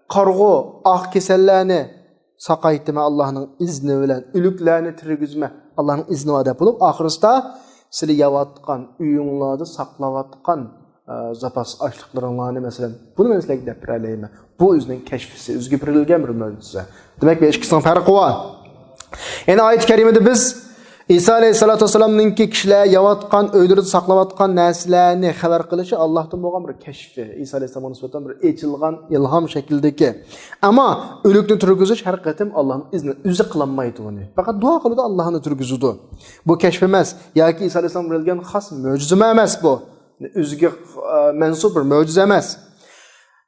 Kargo, ah kesellerini sakaytime Allah'ın izni bilen, ülüklerini tirgizme Allah'ın izni var bulup ahırısta sili yavatkan, üyünladı saklavatkan zapas açlıklarınlarını mesela bunu mesela gidip biraleyme. Bu özünün keşfisi, özgü birilgen bir möcüze. Demek ki eşkisinin farkı var. Yani ayet-i kerimede biz İsa Aleyhisselatü Vesselam'ınki kişilere yavatkan, öldürüp saklavatkan neslerini haber kılışı Allah'tan boğan bir keşfi. İsa Aleyhisselam'ın nispeten bir eçilgan, ilham şekildeki. Ama ölükten türgüzüş her katim Allah'ın izni. Üzü kılanmaydı onu. Fakat dua kılıdı Allah'ın türgüzüdü. Bu keşfemez. Ya ki İsa Aleyhisselam verilgen has möcüzeme emez bu. Üzgü mensup bir möcüze emez.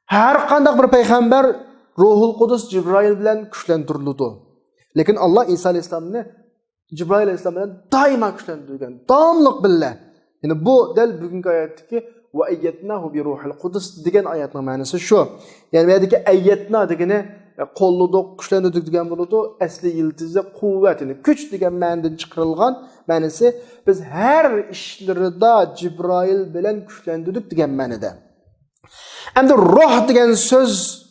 Her kandak bir peygamber Ruhul Kudüs Cibrail bilen güçlendirildi. Lekin Allah İsa Aleyhisselam'ını Cibrail Aleyhisselam'dan daima güçlendirgen. Damlık bille. Yani bu del bugünkü ayetteki ve eyyetnahu bi ruhul Kudüs degen ayetinin manası şu. Yani buradaki eyyetna degeni kolluduk, güçlendirdik degen buludu. Asli yıldızı kuvvetini, güç degen manada çıkarılgan manası biz her işlerinde Cibrail bilen güçlendirdik degen manada. Hem de ruh degen söz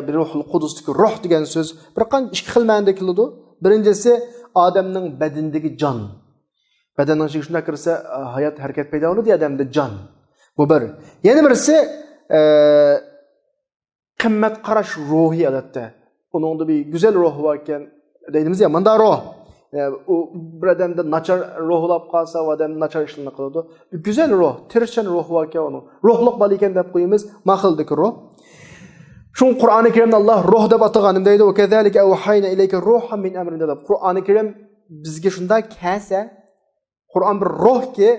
bir ruhul Kudüs'teki ruh degen söz bir qancha ikki xil ma'noda keladi. Birincisi odamning badandagi jon. Badanning shunday kirsa hayot harakat paydo bo'ladi, odamda jon. Bu bir. Yana birisi qimmat qarash ruhi albatta. Uningda bir go'zal ruh bor ekan deymiz ya, manda ruh. U bir odamda nachar ruhlab qolsa, u odam nachar ishlarni qiladi. Bir go'zal ruh, tirishchan ruh bor ekan uning. Ruhliq bor ekan deb qo'yamiz, maqildagi ruh. Shun Qur'oni Karimda Alloh ruh deb ataganim deydi. Va kazalika awhayna ilayka ruhan min amrina deb. Qur'oni Karim bizga shunda kelsa, Qur'on bir ruhki,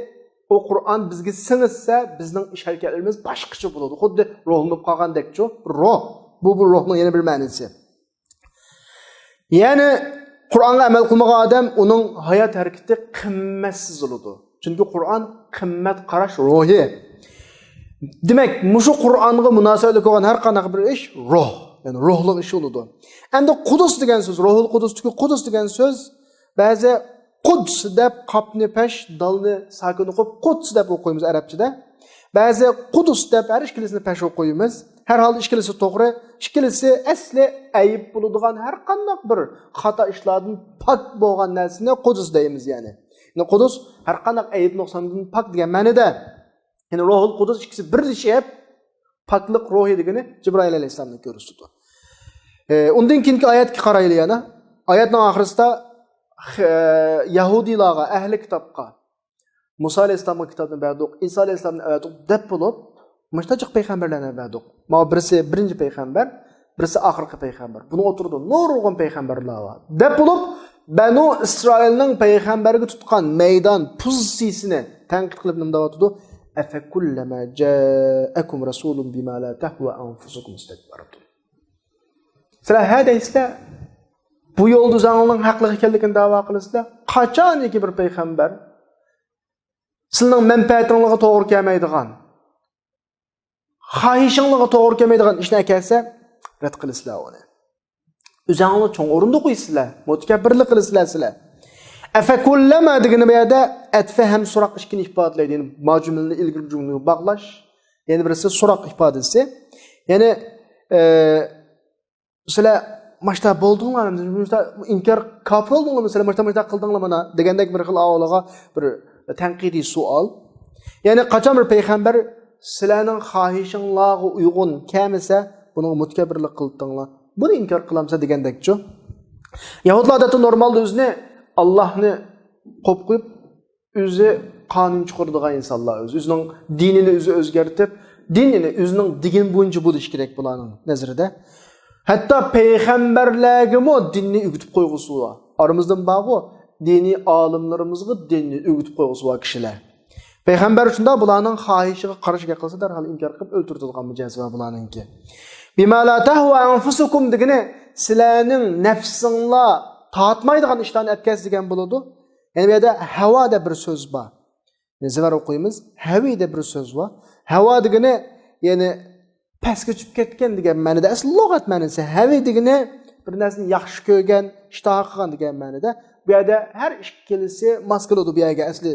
o Qur'on bizga singishsa, bizning ish harakatlarimiz boshqacha bo'ladi. Xuddi ruhlanib qolgandek-ku. Ruh. Bu ruhning yana bir ma'nosi. Ya'ni Qur'onga amal qilmagan odam uning hayot harakati qimmatsiz bo'ladi. Chunki Qur'on qimmat qarash ruhi. Demak, mushu Qur'onga munosabatli bo'lgan har qanday bir ish ruh, ya'ni ruhli ish bo'ladi. Endi Qudus degan so'z, Ruhul Qudusdagi Qudus degan so'z ba'zi Quds deb qopni pesh, dalni sakini qo'yib Quds deb o'qiymiz arabchada. Ba'zi Qudus deb har ikkilisini pesh o'qiymiz. Har holda ikkilisi to'g'ri, ikkilisi asli ayib bo'ladigan har qanday bir xato ishlardan pok bo'lgan narsani Qudus deymiz yani. Ya'ni Qudus har qanday ayib nuqsondan pok degan ma'noda. Ya'ni Ruhul Qudus ikkisi birlashib poklik ruhi degani Jibril alayhisolamni ko'rsatdi. Undan keyingi oyatga qaraylik yana. Oyatning oxirisida Yahudilarga, ahli kitobga Musa alayhisolamning kitobini berdik, Isa alayhisolamni berdik deb bo'lib, mushtajiq payg'ambarlarni berdik. Ma birisi birinchi payg'ambar, birisi oxirgi payg'ambar. Buni o'tirdi nurg'un payg'ambarlar bor. Deb bo'lib, Banu Isroilning payg'ambarga tutgan maydon pozitsiyasini tanqid qilib nima deyotdi? Afakullama ja'akum rasulun bima la tahwa anfusukum istakbartum. Sizlar hadaysizlar bu yo'lda zangning haqli ekanligini da'vo qilasizlar. Qachoniki bir payg'ambar sizning manfaatingizga to'g'ri kelmaydigan, xohishingizga to'g'ri kelmaydigan ishni akalsa, rad qilasizlar uni. O'zingizni cho'ng o'rinda qo'ysizlar, mutakabbirlik qilasizlar sizlar. Afakullama degani bu yerda atfa ham so'roq ishkini ifodalaydi. Ya'ni majumilni ilgir jumlaga bog'lash, ya'ni birisi so'roq ifodasi. Ya'ni sizlar mashta bo'ldinglarmi? İnkar kafir oldinglarmi? Sizlar mashta qildinglarmi mana degandek bir xil avolaga bir tanqidiy savol. Ya'ni qachon bir payg'ambar sizlarning xohishinglarga uyg'un kelmasa, buni mutakabbirlik qildinglar. Buni inkor qilamsa degandekchi. Yahudlar odatda normalda o'zini Allohni qo'yib qo'yib, o'zi qonun chiqaradigan insonlar, o'zining dinini o'zi o'zgartirib, dinini o'zining degan bo'yicha bo'lish kerak bularning nazarida. Hatto payg'ambarlarga mo dinni o'gitib qo'yg'usi bor. Aramizdan bor-ku, diniy olimlarimizga dinni o'gitib qo'yg'usi bor kishilar. Payg'ambar shunda bularning xohishiga qarshi qilsa, darhol inkor qilib o'ltiradigan mijoz va bularningki. Bima la tahwa anfusukum degani sizlarning nafsinglar tatmaydigan ishlarni atkaz degan bo'ladi. Ya'ni bu yerda havo deb bir so'z bor. Nezvar o'qiymiz. Havi deb bir so'z bor. Havo degani ya'ni pastga tushib ketgan degan ma'noda. Asl lug'at ma'nosi havi degani bir narsani yaxshi ko'rgan, ishtaha qilgan degan ma'noda. Bu yerda har ikkilisi mos keladi bu yerga asli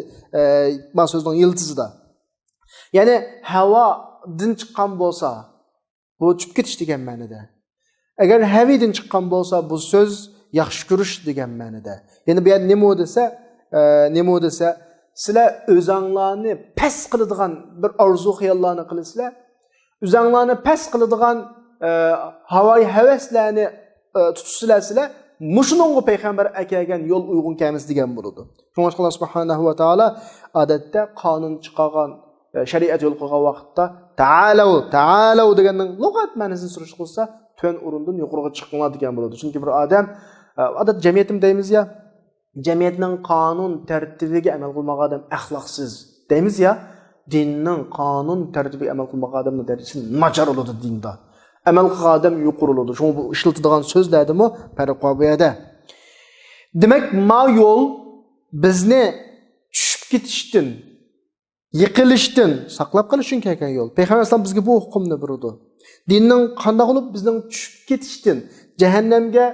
ma so'zning yiltizida. Ya'ni havodan chiqqan bo'lsa, bu tushib ketish degan ma'noda. Agar havidan chiqqan bo'lsa, bu so'z yaxshi ko'rish degan ma'noda. Ya'ni bu yerda nima desa, sizlar o'zinglarni past qiladigan bir orzu xiyollarni qilasizlar. O'zinglarni past qiladigan havoyi havaslarni tutisizlar. Mushuningga payg'ambar akagan yo'l uyg'un kelmas degan bo'ladi. Shunga Alloh subhanahu va taolo odatda qonun chiqargan, shariat yo'l qo'ygan vaqtda ta'alu deganning lug'at ma'nosini surish qilsa, to'n o'rindan yuqoriga chiqmaydi degan bo'ladi. Chunki bir odam odat jamiyatim deymiz ya, jamiyatning qonun tartibiga amal qilmagan odam axloqsiz deymiz ya, dinning qonun tartibiga amal qilmagan odamning darajasi nachar bo'ladi dinda. Amal qilgan odam yuqori bo'ladi. Shunga bu ishlatiladigan so'zlardimi farq bor bu yerda. Demak, ma yo'l bizni tushib ketishdan, yiqilishdan saqlab qolish uchun kelgan yo'l. Payg'ambar alayhisalom bizga bu hukmni berdi. Dinning qanday qilib bizning tushib ketishdan, jahannamga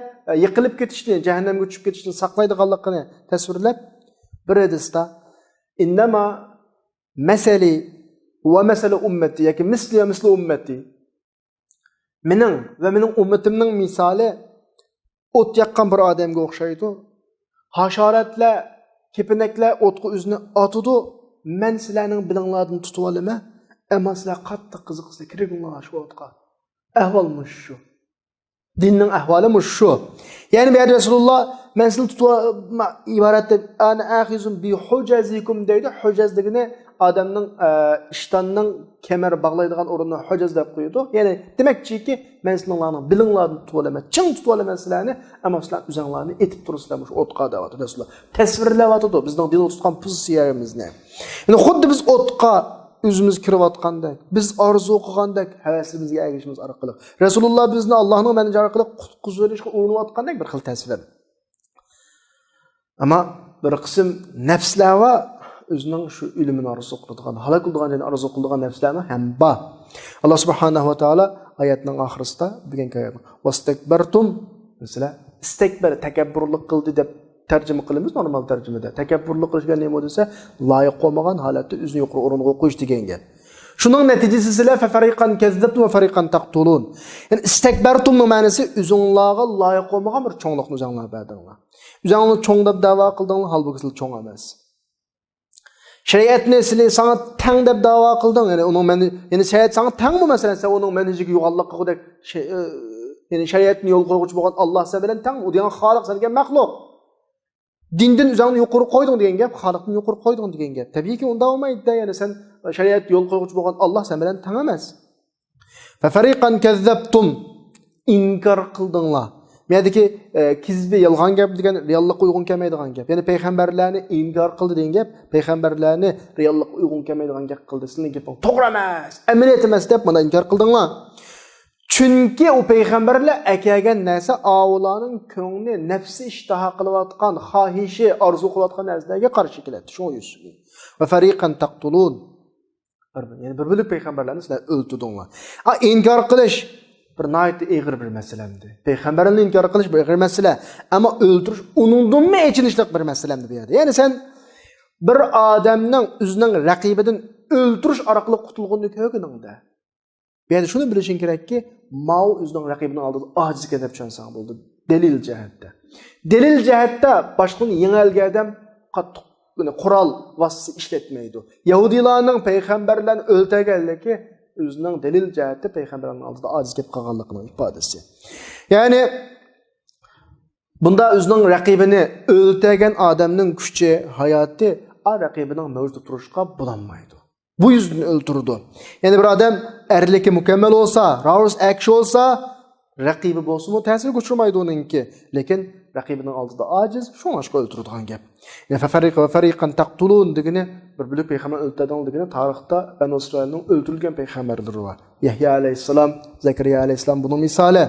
yiqilib ketishdan, jahannamga tushib ketishdan saqlaydiganligini tasvirlab bir hadisda innama masali va masala ummati yoki misli va misli ummati mening va mening ummatimning misoli o't yaqqan bir odamga o'xshaydi. Hasharatlar, kepinaklar o'tga o'zini otidi. Men sizlarning bilinglardan tutib olaman. Ama sizler qattiq qiziqsa kiriginglar shu otqa. Ahvolmuş şu. Dinning ahvolimuş şu. Yani bir Resulullah men sizni tutma ibaratda ana ahizum bi hujazikum deydi. Hujaz degani adamning ishtonning kemer bağlaydigan o'rinni hujaz deb qo'ydi. Ya'ni demakchiki men sizlarning bilinglarni tutib olaman, ching tutib olaman sizlarni, ammo sizlar o'zinglarni etib turibsizlar shu o'tqa deyapti Rasululloh. Tasvirlayapti bizning din tutgan pozitsiyamizni. Yani xuddi biz o'tqa özümüz kiriyotgandek, biz arzu qilgandek havasimizga erishimiz orqali Rasululloh bizni Allohning manhaj orqali qutqizib olishga urinayotgandek bir xil tasvir. Ammo bir qism nafslar va o'zining shu ilmini arzu qiladigan, halok qiladigan, arzu qiladigan nafslarni ham bor. Alloh subhanahu va taolo oyatning oxirisida degan gap: "Vastakbartum" mesela istakbar takabburlik qildi deb tercüme qilamiz normal tercümede. Tekabburlik qilishga nima desa, loyiq qolmagan holatda o'zini yuqori o'ringa qo'yish degan gap. Shuning natijasi sizlar fa fariqan kazzabtum va fariqan taqtulun. Yani istakbartum ma'nosi o'zingizlarga loyiq qolmagan bir cho'nglikni o'zingizlar berdinglar. O'zingizlarni cho'ng deb da'vo qildinglar, holbuki siz cho'ng emas. Shariatni sizlar sana tang deb da'vo qilding, yani uning yani shariat sana tangmi masalan, sen uning manhajiga yo'g'onlik qilgudek yani shariatni yo'l qo'yuvchi bo'lgan Alloh sen bilan tang, u degan xoliq senga maxluq. Dindin o'zingni yuqori qo'yding degan gap, xalqni yuqori qo'yding degan gap. Tabiiyki unda olmaydi, ya'ni sen shariat yo'l qo'yuvchi bo'lgan Alloh sen bilan teng emas. Fa fariqan kazzabtum, inkor qildinglar. Mendeki kizbi yolg'on gap degan reallikka uyg'un kelmaydigan gap. Ya'ni payg'ambarlarni inkor qildi degan gap, payg'ambarlarni reallikka uyg'un kelmaydigan gap qildi. Sizning gaping to'g'ri emas, amaliyat emas deb mana inkor qildinglar. Çünkü o peygamberler ekegen neyse ağulanın köngni, nefsi iştaha kılıvatkan, hahişi, arzu kılıvatkan nezlerine karşı kiletti. Şunu yüzü. Ve fariqan taqtulun. Yani bir bölük peygamberlerini sizler öldürdünler. İnkar kılış bir nayet eğir bir meselemdi. Peygamberlerin inkar kılış bir eğir mesele. Ama öldürüş onundan mı içinişlik bir meselemdi bir yerde. Yani sen bir adamın üzerinin rakibeden öldürüş araklı kutulduğunu kökününde. Yani şunu bilişin gerek ki Mao özünün rəqibini aldığı acizlik edib çönsən buldu. Delil cəhətdə. Delil cəhətdə başqının yenilgədən qatıq, kural vasısı işletmeydi. Yahudilərin peyğəmbərlərini öldürgənliyi özünün delil cəhətdə peyğəmbərlərin aldığı acizlik qalğanlığının ifadəsi. Yani bunda özünün rəqibini öldürgən adamın gücü, hayatı o rəqibinin mövcud turuşqa bulanmaydı. Bu yüzden öldürdü. Yani bir adam erliki mükemmel olsa, raus ekşi olsa, rakibi bolsun mu tesir götürmeydi onunki. Lekin rakibinin aldığı aciz, şunu aşkı öldürdüğün gap. Yani fariqan taqtulun degini, bir bölük peygamber öldürdüğün degini, tarihte Ben İsrail'in öldürülgen peygamberleri var. Yahya aleyhisselam, Zekeriya aleyhisselam bunun misali.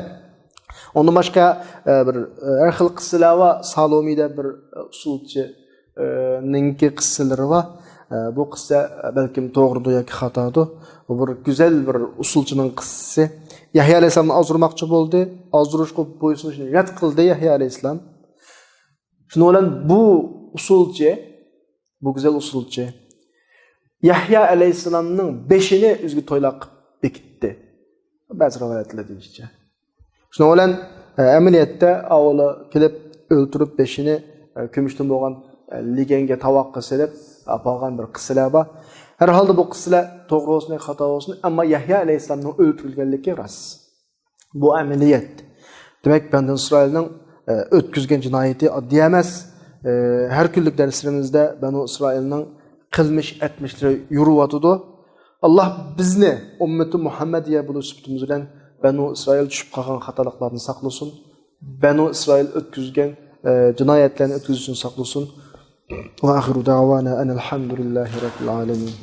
Onun başka bir erxil qısılar var, Salomi'de bir usulçı ninki qısıları var. Bu qissa belki doğrudur yoki xatodir. Bu bir güzel bir usulchining qissasi. Yahya alayhisalomni ozdirmoqchi bo'ldi. Ozdirishga bo'ysunishni rad qildi Yahya alayhisalom. Shuning bilan bu usulchi, bu güzel usulchi Yahya alayhisalomning beshini o'ziga to'ylaq bekitdi. Ba'zi rivoyatlar deyishicha. Shuning bilan amaliyotda avvalo kelib o'ltirib beshini kumushdan bo'lgan liganga tavoqqa silib apalgan bir qıssalar var. Herhalde bu qıssalar to'g'ri olsun, xato olsun, ama Yahya aleyhisselamning o'ldirilganligi rost. Bu ameliyat. Demek Ben İsrail'ning o'tkazgan jinoyati oddiy emas. Her kunlik derslerimizde Ben İsrail'ning qilmish etmishlari yuriyotdi. Allah bizni ummati Muhammadiya bo'lish sifatimiz bilan Ben İsrail tushib qolgan xatoliklarni saqlasin. Ben İsrail o'tkazgan jinoyatlarni o'tkazishni saqlasin. وآخر دعوانا أن الحمد لله رب العالمين.